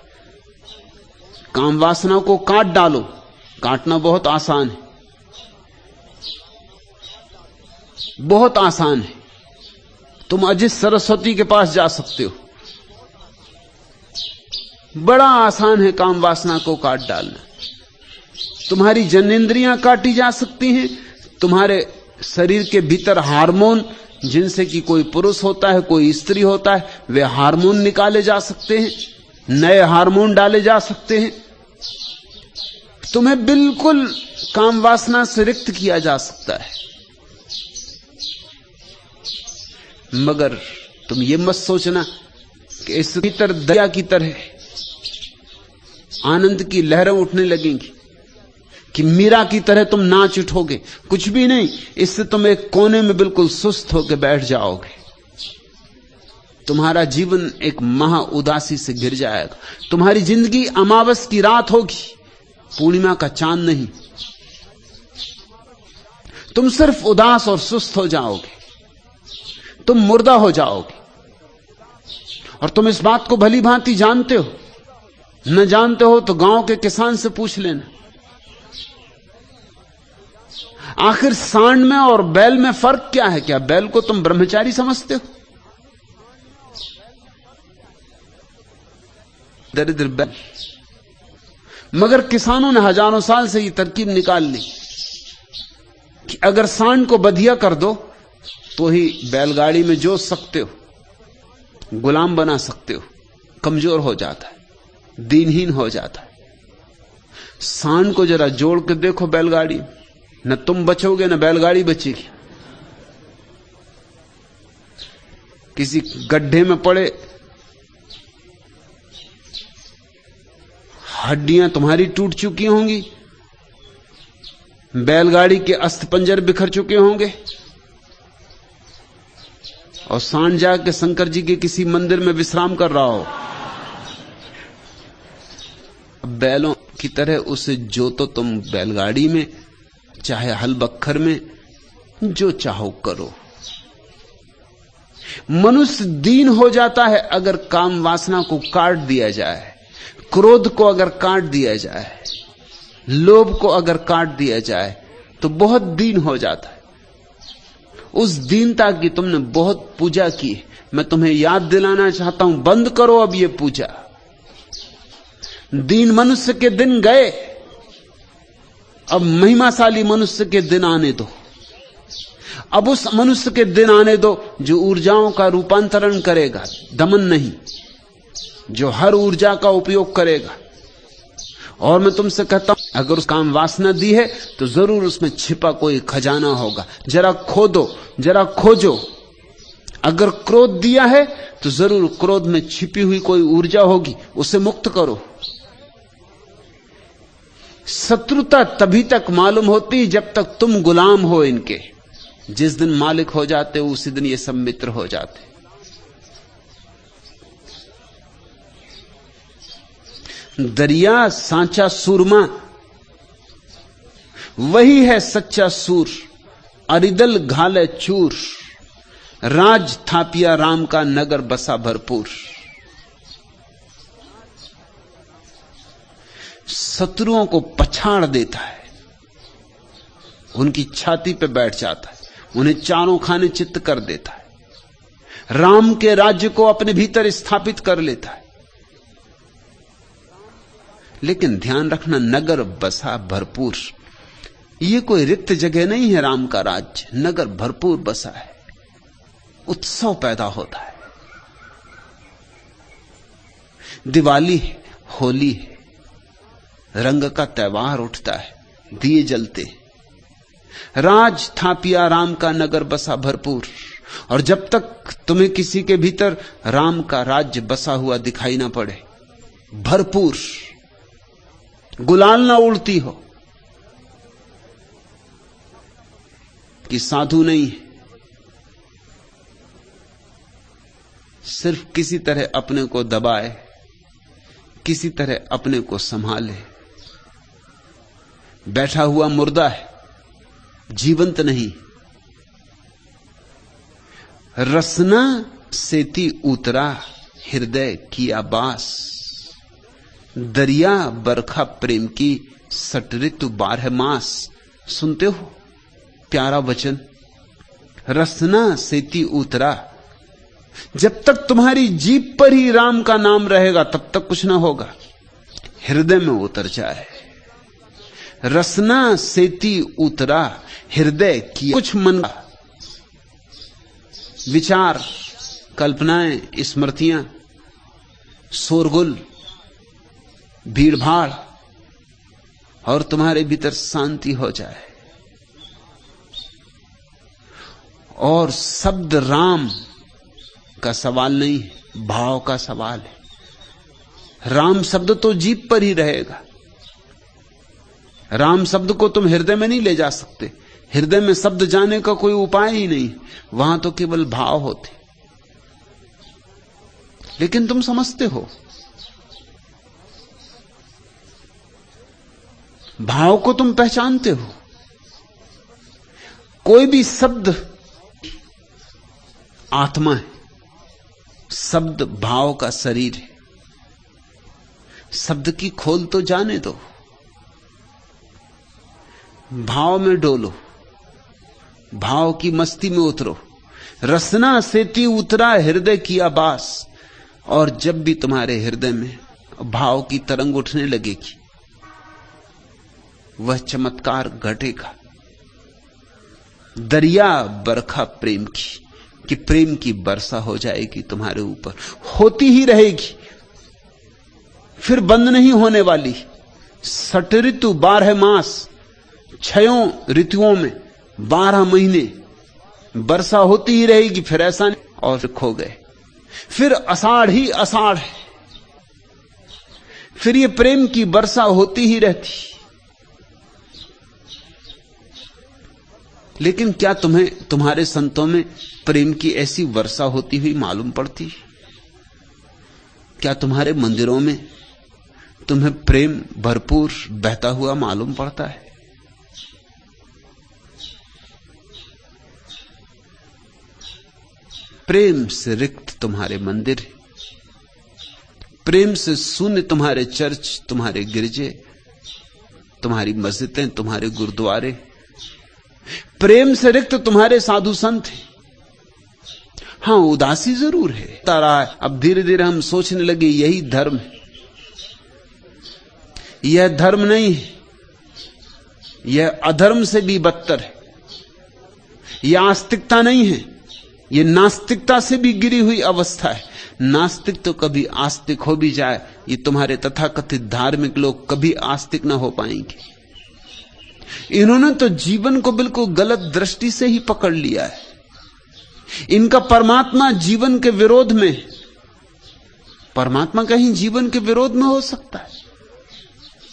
काम वासना को काट डालो। काटना बहुत आसान है, बहुत आसान है। तुम अजित सरस्वती के पास जा सकते हो। बड़ा आसान है काम वासना को काट डालना। तुम्हारी जनेंद्रियां काटी जा सकती हैं। तुम्हारे शरीर के भीतर हार्मोन, जिनसे कि कोई पुरुष होता है, कोई स्त्री होता है, वे हार्मोन निकाले जा सकते हैं, नए हार्मोन डाले जा सकते हैं। तुम्हें बिल्कुल काम वासना से रिक्त किया जा सकता है। मगर तुम ये मत सोचना कि इस भीतर दया की तरह आनंद की लहरें उठने लगेंगी, कि मीरा की तरह तुम नाच उठोगे। कुछ भी नहीं। इससे तुम एक कोने में बिल्कुल सुस्त होकर बैठ जाओगे। तुम्हारा जीवन एक महा उदासी से घिर जाएगा। तुम्हारी जिंदगी अमावस की रात होगी, पूर्णिमा का चांद नहीं। तुम सिर्फ उदास और सुस्त हो जाओगे। तुम मुर्दा हो जाओगे। और तुम इस बात को भली भांति जानते हो। न जानते हो तो गांव के किसान से पूछ लेना। आखिर सांड में और बैल में फर्क क्या है? क्या बैल को तुम ब्रह्मचारी समझते हो? दरिद्र बैल। मगर किसानों ने हजारों साल से ये तरकीब निकाल ली कि अगर सांड को बधिया कर दो तो ही बैलगाड़ी में जोत सकते हो, गुलाम बना सकते हो। कमजोर हो जाता है, दीनहीन हो जाता है। सांड को जरा जोड़ के देखो बैलगाड़ी, न तुम बचोगे न बैलगाड़ी बचेगी। किसी गड्ढे में पड़े, हड्डियां तुम्हारी टूट चुकी होंगी, बैलगाड़ी के अस्थिपंजर बिखर चुके होंगे, और सांड जाके शंकर जी के किसी मंदिर में विश्राम कर रहा हो। बैलों की तरह उसे जोतो तुम बैलगाड़ी में, चाहे हल बख्तर में, जो चाहो करो। मनुष्य दीन हो जाता है अगर काम वासना को काट दिया जाए, क्रोध को अगर काट दिया जाए, लोभ को अगर काट दिया जाए, तो बहुत दीन हो जाता है। उस दीनता की तुमने बहुत पूजा की, मैं तुम्हें याद दिलाना चाहता हूं, बंद करो अब ये पूजा। दीन मनुष्य के दिन गए, अब महिमाशाली मनुष्य के दिन आने दो। अब उस मनुष्य के दिन आने दो जो ऊर्जाओं का रूपांतरण करेगा, दमन नहीं, जो हर ऊर्जा का उपयोग करेगा। और मैं तुमसे कहता हूं, अगर उस काम वासना दी है तो जरूर उसमें छिपा कोई खजाना होगा, जरा खोदो, जरा खोजो। अगर क्रोध दिया है तो जरूर क्रोध में छिपी हुई कोई ऊर्जा होगी, उसे मुक्त करो। शत्रुता तभी तक मालूम होती जब तक तुम गुलाम हो इनके। जिस दिन मालिक हो जाते हो उसी दिन ये सब मित्र हो जाते। दरिया सांचा सूरमा, वही है सच्चा सूर, अरिदल घाले चूर, राज थापिया राम का नगर बसा भरपूर। शत्रुओं को पछाड़ देता है, उनकी छाती पे बैठ जाता है, उन्हें चारों खाने चित्त कर देता है, राम के राज्य को अपने भीतर स्थापित कर लेता है। लेकिन ध्यान रखना, नगर बसा भरपूर, ये कोई रिक्त जगह नहीं है। राम का राज्य नगर भरपूर बसा है, उत्सव पैदा होता है। दिवाली है, होली है, रंग का त्योहार उठता है, दिए जलते। राज थापिया राम का नगर बसा भरपूर। और जब तक तुम्हें किसी के भीतर राम का राज्य बसा हुआ दिखाई ना पड़े, भरपूर, गुलाल ना उड़ती हो कि साधु नहीं है, सिर्फ किसी तरह अपने को दबाए, किसी तरह अपने को संभाले, बैठा हुआ मुर्दा है, जीवंत नहीं। रसना सेती उतरा हृदय किया बास, दरिया बरखा प्रेम की सट ऋतु 12 मास। सुनते हो प्यारा वचन, रसना सेती उतरा। जब तक तुम्हारी जीभ पर ही राम का नाम रहेगा तब तक कुछ ना होगा, हृदय में उतर जाए। रसना सेती उतरा हृदय की, कुछ मन का विचार, कल्पनाएं, स्मृतियां, शोरगुल, भीड़भाड़, और तुम्हारे भीतर शांति हो जाए। और शब्द राम का सवाल नहीं है, भाव का सवाल है। राम शब्द तो जीभ पर ही रहेगा, राम शब्द को तुम हृदय में नहीं ले जा सकते। हृदय में शब्द जाने का कोई उपाय ही नहीं, वहां तो केवल भाव होते। लेकिन तुम समझते हो, भाव को तुम पहचानते हो। कोई भी शब्द आत्मा है, शब्द भाव का शरीर है। शब्द की खोल तो जाने दो, भाव में डोलो, भाव की मस्ती में उतरो। रसना सेती उतरा हृदय की आबास। और जब भी तुम्हारे हृदय में भाव की तरंग उठने लगेगी, वह चमत्कार घटेगा। दरिया बरखा प्रेम की, कि प्रेम की वर्षा हो जाएगी तुम्हारे ऊपर, होती ही रहेगी, फिर बंद नहीं होने वाली। सट ऋतु 12 मास, 6 ऋतुओं में 12 महीने वर्षा होती ही रहेगी, फिर ऐसा नहीं और खो गए। फिर आषाढ़ ही आषाढ़ है, फिर ये प्रेम की वर्षा होती ही रहती। लेकिन क्या तुम्हें तुम्हारे संतों में प्रेम की ऐसी वर्षा होती हुई मालूम पड़ती? क्या तुम्हारे मंदिरों में तुम्हें प्रेम भरपूर बहता हुआ मालूम पड़ता है। प्रेम से रिक्त तुम्हारे मंदिर, प्रेम से शून्य तुम्हारे चर्च, तुम्हारे गिरजे, तुम्हारी मस्जिदें, तुम्हारे गुरुद्वारे, प्रेम से रिक्त तुम्हारे साधु संत हैं। हां, उदासी जरूर है, तारा है। अब धीरे धीरे हम सोचने लगे यही धर्म है। यह धर्म नहीं है, यह अधर्म से भी बदतर है। यह आस्तिकता नहीं है, यह नास्तिकता से भी गिरी हुई अवस्था है। नास्तिक तो कभी आस्तिक हो भी जाए, ये तुम्हारे तथाकथित धार्मिक लोग कभी आस्तिक ना हो पाएंगे। इन्होंने तो जीवन को बिल्कुल गलत दृष्टि से ही पकड़ लिया है। इनका परमात्मा जीवन के विरोध में। परमात्मा कहीं जीवन के विरोध में हो सकता है?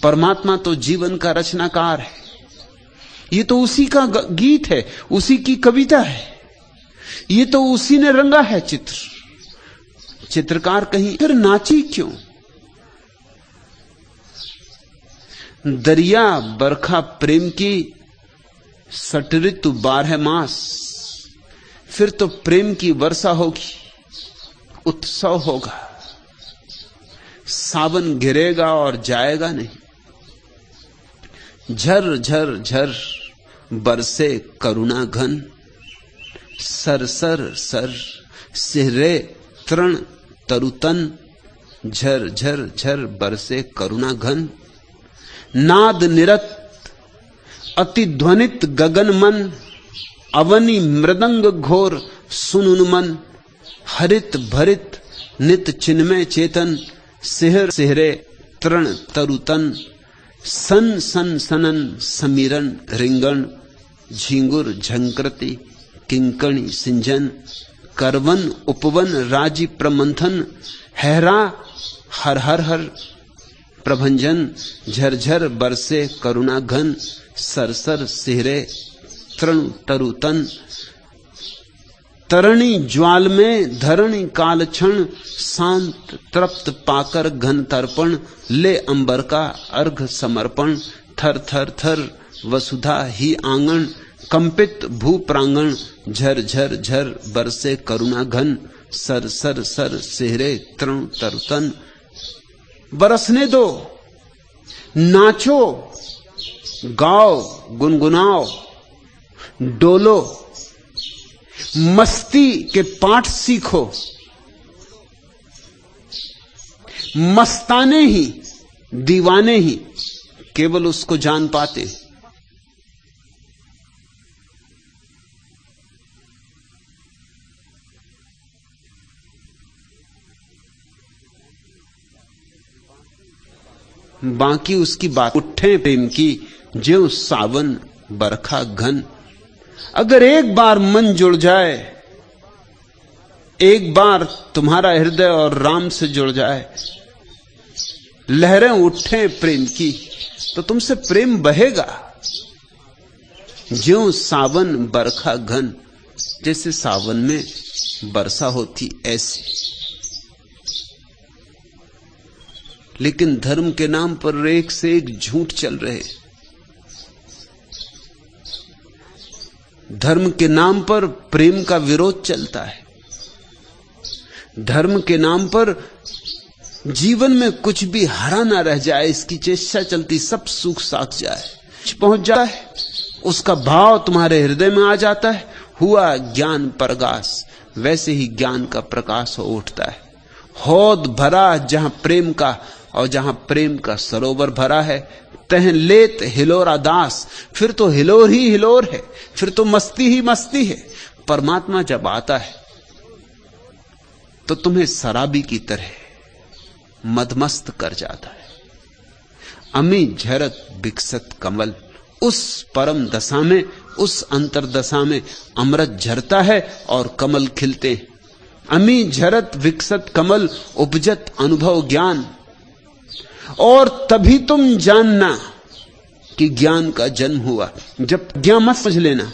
परमात्मा तो जीवन का रचनाकार है। ये तो उसी का गीत है, उसी की कविता है। ये तो उसी ने रंगा है चित्र। चित्रकार कहीं फिर नाची क्यों? दरिया बरखा प्रेम की सट ऋतु 12 मास। फिर तो प्रेम की वर्षा होगी, उत्सव होगा। सावन गिरेगा और जाएगा नहीं। झर झर झर बरसे करुणा घन, सर सर सर सिहरे तृण तरुतन। झर झर झर बरसे करुणा घन, नाद निरत अति ध्वनित गगन मन। अवनी मृदंग घोर सुनुन मन, हरित भरित नित चिन्मय चेतन। सिहर सिहरे तृण तरुतन, सन सन सनन समीरन रिंगण। झिंगुर झंकृति किंकणी सिंजन, करवन उपवन राजी प्रमंथन। हैरा हर हर हर प्रभंजन। झरझर बरसे करुणा घन, सरसर सिहरे तृण तरुतन। तरणी ज्वाल में धरणी काल क्षण, शांत तृप्त पाकर घन तर्पण। ले अंबर का अर्घ समर्पण, थर थर थर वसुधा ही आंगन। कंपित भू प्रांगण, झर झर झर बरसे करुणा घन। सर सर सर सिहरे तृण तरुतन। बरसने दो, नाचो, गाओ, गुनगुनाओ, डोलो, मस्ती के पाठ सीखो। मस्ताने ही, दीवाने ही केवल उसको जान पाते। बाकी उसकी बात उठे प्रेम की, ज्यों सावन बरखा घन। अगर एक बार मन जुड़ जाए, एक बार तुम्हारा हृदय और राम से जुड़ जाए, लहरें उठे प्रेम की, तो तुमसे प्रेम बहेगा। ज्यों सावन बरखा घन, जैसे सावन में वर्षा होती ऐसे। लेकिन धर्म के नाम पर एक से एक झूठ चल रहे। धर्म के नाम पर प्रेम का विरोध चलता है। धर्म के नाम पर जीवन में कुछ भी हरा ना रह जाए, इसकी चेष्टा चलती, सब सूख साख जाए, पहुंच जाए, उसका भाव तुम्हारे हृदय में आ जाता है। हुआ ज्ञान प्रकाश, वैसे ही ज्ञान का प्रकाश हो उठता है। हौद भरा जहां प्रेम का, और जहां प्रेम का सरोवर भरा है, तह लेत हिलोरा दास। फिर तो हिलोर ही हिलोर है, फिर तो मस्ती ही मस्ती है। परमात्मा जब आता है तो तुम्हें शराबी की तरह मदमस्त कर जाता है। अमी झरत विकसत कमल, उस परम दशा में, उस अंतरदशा में अमृत झरता है और कमल खिलते हैं। अमी झरत विकसत कमल, उपजत अनुभव ज्ञान। और तभी तुम जानना कि ज्ञान का जन्म हुआ। जब ज्ञान मत समझ लेना।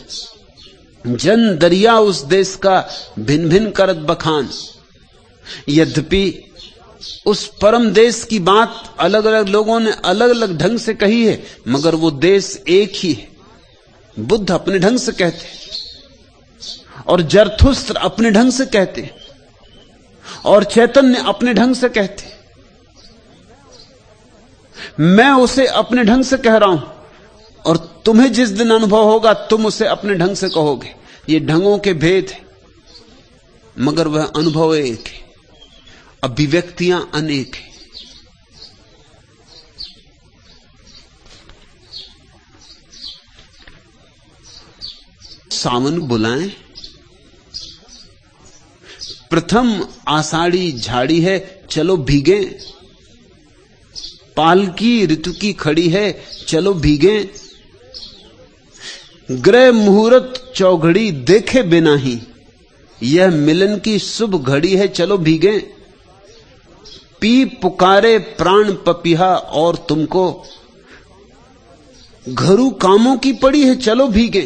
जन दरिया उस देश का भिन भिन करत बखान। यद्यपि उस परम देश की बात अलग अलग लोगों ने अलग अलग ढंग से कही है, मगर वो देश एक ही है। बुद्ध अपने ढंग से कहते और जरथुस्त्र अपने ढंग से कहते और चैतन्य अपने ढंग से कहते। मैं उसे अपने ढंग से कह रहा हूं और तुम्हें जिस दिन अनुभव होगा तुम उसे अपने ढंग से कहोगे। ये ढंगों के भेद है, मगर वह अनुभव एक है, अभिव्यक्तियां अनेक है। सावन बुलाएं, प्रथम आषाढ़ी झाड़ी है, चलो भीगे। पालकी ऋतु की खड़ी है, चलो भीगे। ग्रह मुहूर्त चौघड़ी देखे बिना ही, यह मिलन की शुभ घड़ी है, चलो भीगे। पी पुकारे प्राण पपिहा और तुमको, घरू कामों की पड़ी है, चलो भीगे।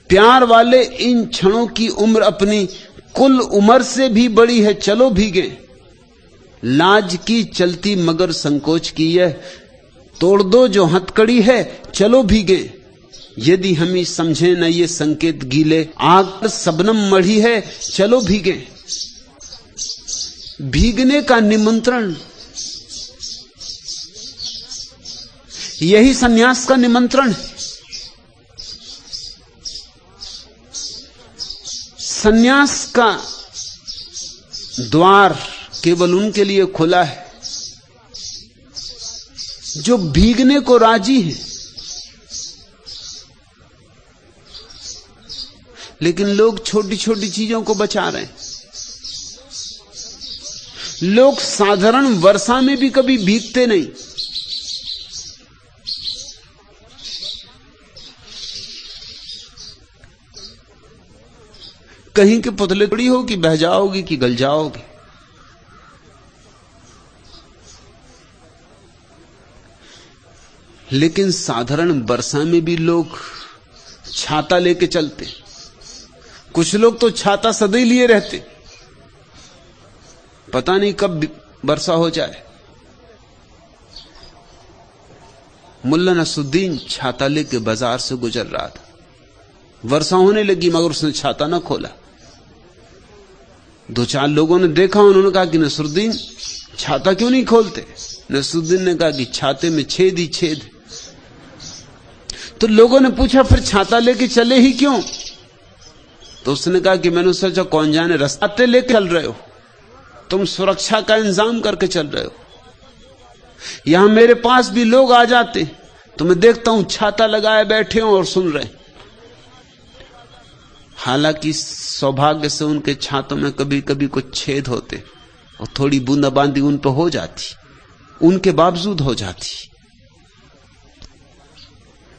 प्यार वाले इन क्षणों की उम्र अपनी कुल उम्र से भी बड़ी है, चलो भीगे। लाज की चलती मगर संकोच की यह, तोड़ दो जो हथकड़ी है, चलो भीगे। यदि हम ही समझे न ये संकेत गीले, आग पर सबनम मढ़ी है, चलो भीगे। भीगने का निमंत्रण, यही सन्यास का निमंत्रण है। सन्यास का द्वार केवल उनके लिए खुला है जो भीगने को राजी है। लेकिन लोग छोटी छोटी चीजों को बचा रहे हैं। लोग साधारण वर्षा में भी कभी भीगते नहीं। कहीं के पुतले थोड़ी हो कि बह जाओगे कि गल जाओगे। लेकिन साधारण वर्षा में भी लोग छाता लेके चलते। कुछ लोग तो छाता सदैव लिए रहते, पता नहीं कब वर्षा हो जाए। मुल्ला नसरुद्दीन छाता लेके बाजार से गुजर रहा था। वर्षा होने लगी मगर उसने छाता ना खोला। दो चार लोगों ने देखा, उन्होंने कहा कि नसरुद्दीन छाता क्यों नहीं खोलते। नसरुद्दीन ने कहा कि छाते में छेद ही छेद। तो लोगों ने पूछा फिर छाता लेके चले ही क्यों। तो उसने कहा कि मैंने सोचा कौन जाने रास्ते लेके चल रहे हो, तुम सुरक्षा का इंतजाम करके चल रहे हो। यहां मेरे पास भी लोग आ जाते तो मैं देखता हूं छाता लगाए बैठे हो और सुन रहे। हालांकि सौभाग्य से उनके छातों में कभी कभी कुछ छेद होते और थोड़ी बूंदाबांदी उन पर हो जाती, उनके बावजूद हो जाती,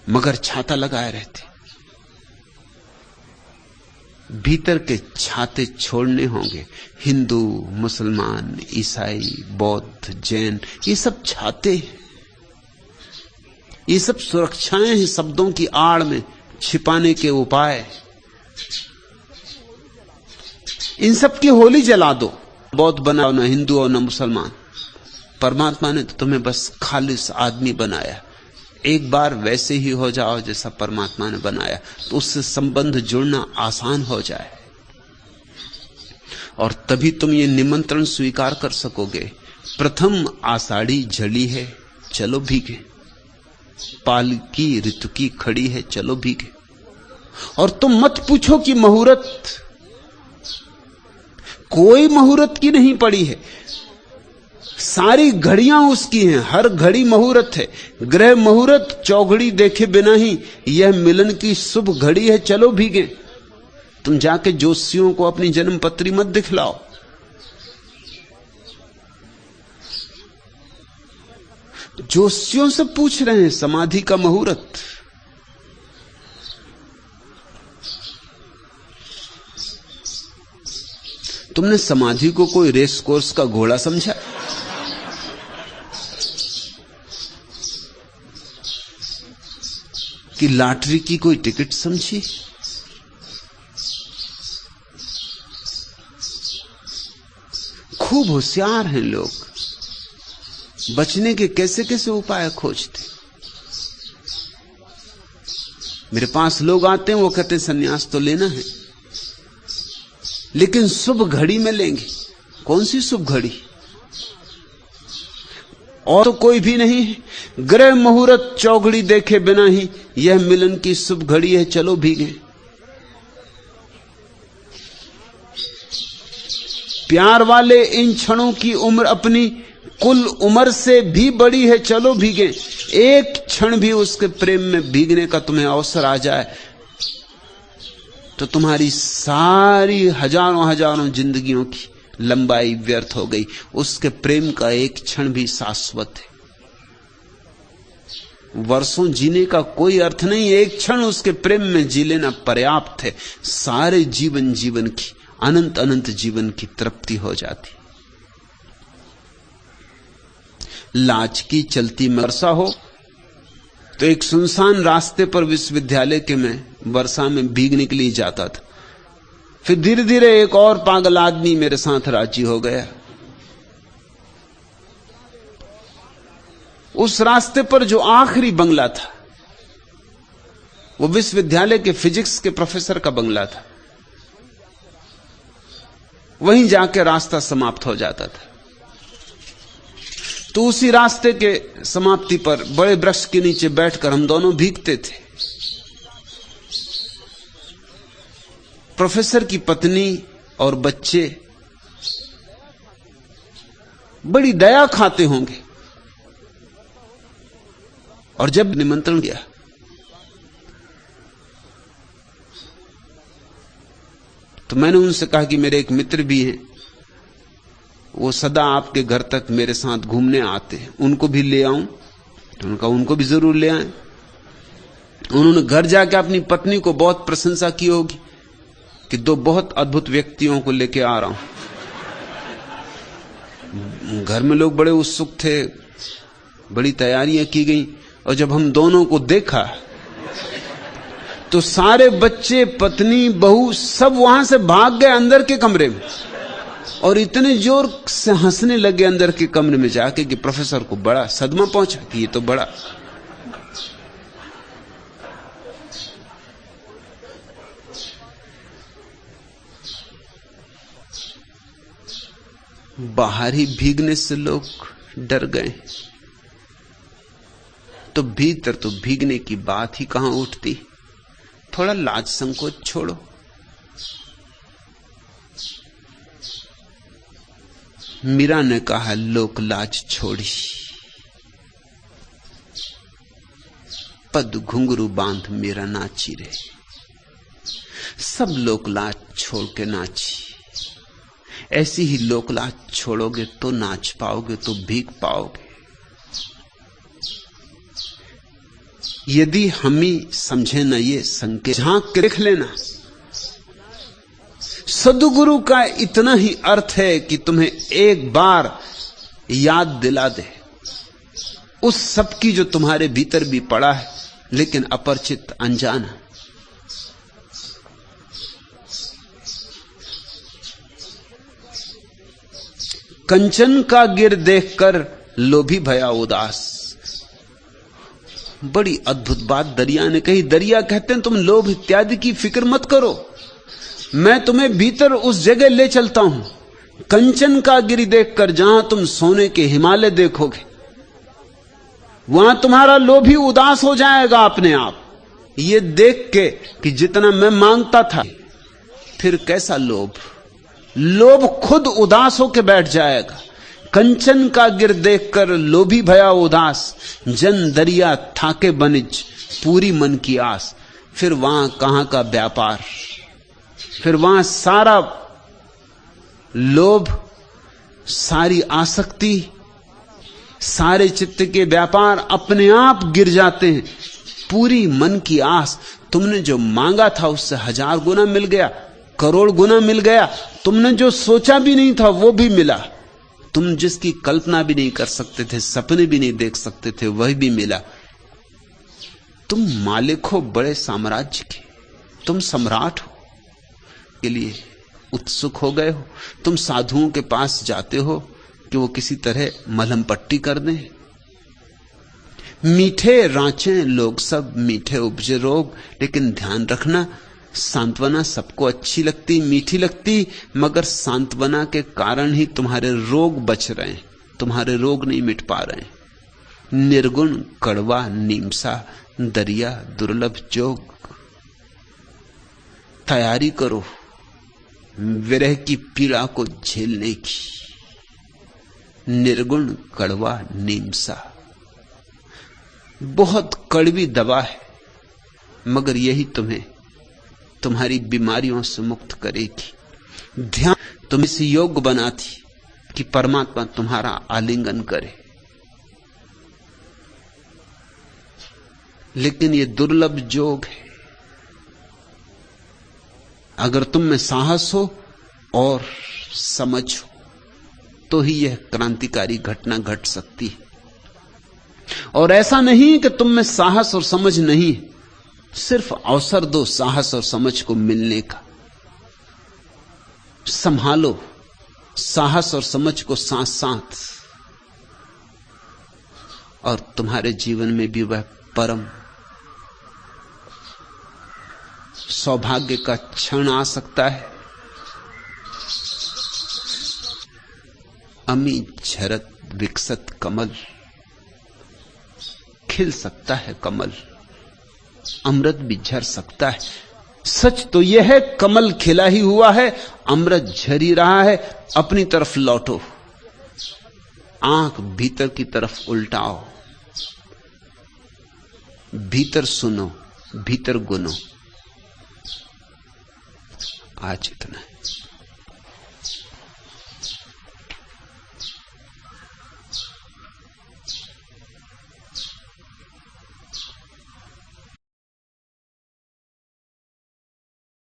मगर छाता लगाए रहते। भीतर के छाते छोड़ने होंगे। हिंदू, मुसलमान, ईसाई, बौद्ध, जैन, ये सब छाते हैं। ये सब सुरक्षाएं हैं शब्दों की आड़ में छिपाने के उपाय। इन सब की होली जला दो। बौद्ध बनाओ, ना हिंदू और ना मुसलमान। परमात्मा ने तो तुम्हें बस खालिस आदमी बनाया। एक बार वैसे ही हो जाओ जैसा परमात्मा ने बनाया, तो उससे संबंध जुड़ना आसान हो जाए और तभी तुम ये निमंत्रण स्वीकार कर सकोगे। प्रथम आषाढ़ी झड़ी है, चलो भीगे। पालकी ऋतु की खड़ी है, चलो भीगे। और तुम मत पूछो कि मुहूर्त, कोई मुहूर्त की नहीं पड़ी है। सारी घड़ियां उसकी हैं, हर घड़ी मुहूर्त है। ग्रह मुहूर्त चौघड़ी देखे बिना ही, यह मिलन की शुभ घड़ी है, चलो भीगे। तुम जाके ज्योतिषियों को अपनी जन्म पत्री मत दिखलाओ। ज्योतिषियों से पूछ रहे हैं समाधि का मुहूर्त। तुमने समाधि को कोई रेस कोर्स का घोड़ा समझा? कि लॉटरी की कोई टिकट समझी? खूब होशियार हैं लोग, बचने के कैसे कैसे उपाय खोजते। मेरे पास लोग आते हैं, वो कहते हैं सन्यास तो लेना है, लेकिन शुभ घड़ी में लेंगे। कौन सी शुभ घड़ी? और तो कोई भी नहीं है। ग्रह मुहूर्त चौघड़ी देखे बिना ही यह मिलन की शुभ घड़ी है, चलो भीगे। प्यार वाले इन क्षणों की उम्र अपनी कुल उम्र से भी बड़ी है, चलो भीगे। एक क्षण भी उसके प्रेम में भीगने का तुम्हें अवसर आ जाए तो तुम्हारी सारी हजारों हजारों जिंदगियों की लंबाई व्यर्थ हो गई। उसके प्रेम का एक क्षण भी शाश्वत है। वर्षों जीने का कोई अर्थ नहीं, एक क्षण उसके प्रेम में जी लेना पर्याप्त है। सारे जीवन की, अनंत अनंत जीवन की तृप्ति हो जाती। लाज की चलती वर्षा हो तो एक सुनसान रास्ते पर विश्वविद्यालय के मैं वर्षा में भीगने के लिए जाता था। फिर धीरे धीरे एक और पागल आदमी मेरे साथ राजी हो गया। उस रास्ते पर जो आखिरी बंगला था वो विश्वविद्यालय के फिजिक्स के प्रोफेसर का बंगला था। वहीं जाके रास्ता समाप्त हो जाता था। तो उसी रास्ते के समाप्ति पर बड़े वृक्ष के नीचे बैठकर हम दोनों भीगते थे। प्रोफेसर की पत्नी और बच्चे बड़ी दया खाते होंगे, और जब निमंत्रण दिया तो मैंने उनसे कहा कि मेरे एक मित्र भी हैं, वो सदा आपके घर तक मेरे साथ घूमने आते हैं, उनको भी ले आऊं? तो उनका उनको भी जरूर ले आए। उन्होंने घर जाकर अपनी पत्नी को बहुत प्रशंसा की होगी कि दो बहुत अद्भुत व्यक्तियों को लेके आ रहा हूं। घर में लोग बड़े उत्सुक थे, बड़ी तैयारियां की गई, और जब हम दोनों को देखा तो सारे बच्चे, पत्नी, बहू सब वहां से भाग गए अंदर के कमरे में, और इतने जोर से हंसने लगे अंदर के कमरे में जाके कि प्रोफेसर को बड़ा सदमा पहुंचा कि ये तो बड़ा। बाहर ही भीगने से लोग डर गए, तो भीतर तो भीगने की बात ही कहां उठती। थोड़ा लाज संकोच छोड़ो। मीरा ने कहा, लोक लाज छोड़ी, पद घुंघरू बांध मीरा नाची रे। सब लोक लाज छोड़ के नाची। ऐसी ही लोक लाज छोड़ोगे तो नाच पाओगे, तो भीग पाओगे। यदि हम ही समझे न ये संकेत, झांक के देख लेना। सद्गुरु का इतना ही अर्थ है कि तुम्हें एक बार याद दिला दे उस सब की जो तुम्हारे भीतर भी पड़ा है, लेकिन अपरिचित, अनजाना। कंचन का गिर देखकर लोभी भया उदास। बड़ी अद्भुत बात दरिया ने कही। दरिया कहते हैं तुम लोभ इत्यादि की फिक्र मत करो, मैं तुम्हें भीतर उस जगह ले चलता हूं, कंचन का गिरी देखकर, जहां तुम सोने के हिमालय देखोगे, वहां तुम्हारा लोभ ही उदास हो जाएगा अपने आप, ये देख के कि जितना मैं मांगता था। फिर कैसा लोभ, लोभ खुद उदास होकर बैठ जाएगा। कंचन का गिर देखकर लोभी भया उदास, जन दरिया थाके बनिज, पूरी मन की आस। फिर वहां कहां का व्यापार, फिर वहां सारा लोभ, सारी आसक्ति, सारे चित्त के व्यापार अपने आप गिर जाते हैं। पूरी मन की आस, तुमने जो मांगा था उससे 1000 गुना मिल गया, करोड़ गुना मिल गया। तुमने जो सोचा भी नहीं था वो भी मिला। तुम जिसकी कल्पना भी नहीं कर सकते थे, सपने भी नहीं देख सकते थे, वह भी मिला। तुम मालिक हो बड़े साम्राज्य के, तुम सम्राट हो। के लिए उत्सुक हो गए हो? तुम साधुओं के पास जाते हो कि वो किसी तरह मलहम पट्टी कर दें? मीठे रांचे लोग सब, मीठे उपजे रोग। लेकिन ध्यान रखना, सांत्वना सबको अच्छी लगती, मीठी लगती, मगर सांत्वना के कारण ही तुम्हारे रोग बच रहे हैं, तुम्हारे रोग नहीं मिट पा रहे हैं। निर्गुण कड़वा नीमसा दरिया दुर्लभ जोग। तैयारी करो विरह की पीड़ा को झेलने की। निर्गुण कड़वा नीमसा बहुत कड़वी दवा है, मगर यही तुम्हें तुम्हारी बीमारियों से मुक्त करेगी। ध्यान तुम्हें इस योग्य बनाती कि परमात्मा तुम्हारा आलिंगन करे। लेकिन यह दुर्लभ जोग है। अगर तुम में साहस हो और समझ हो तो ही यह क्रांतिकारी घटना घट सकती है। और ऐसा नहीं कि तुम में साहस और समझ नहीं, सिर्फ अवसर दो साहस और समझ को मिलने का। संभालो साहस और समझ को साथ साथ, और तुम्हारे जीवन में भी वह परम सौभाग्य का क्षण आ सकता है। अमी झरत विकसत कमल, खिल सकता है कमल, अमृत भी झर सकता है। सच तो यह है, कमल खिला ही हुआ है, अमृत झर ही रहा है। अपनी तरफ लौटो, आंख भीतर की तरफ उल्टाओ, भीतर सुनो, भीतर गुनो। आज इतना है।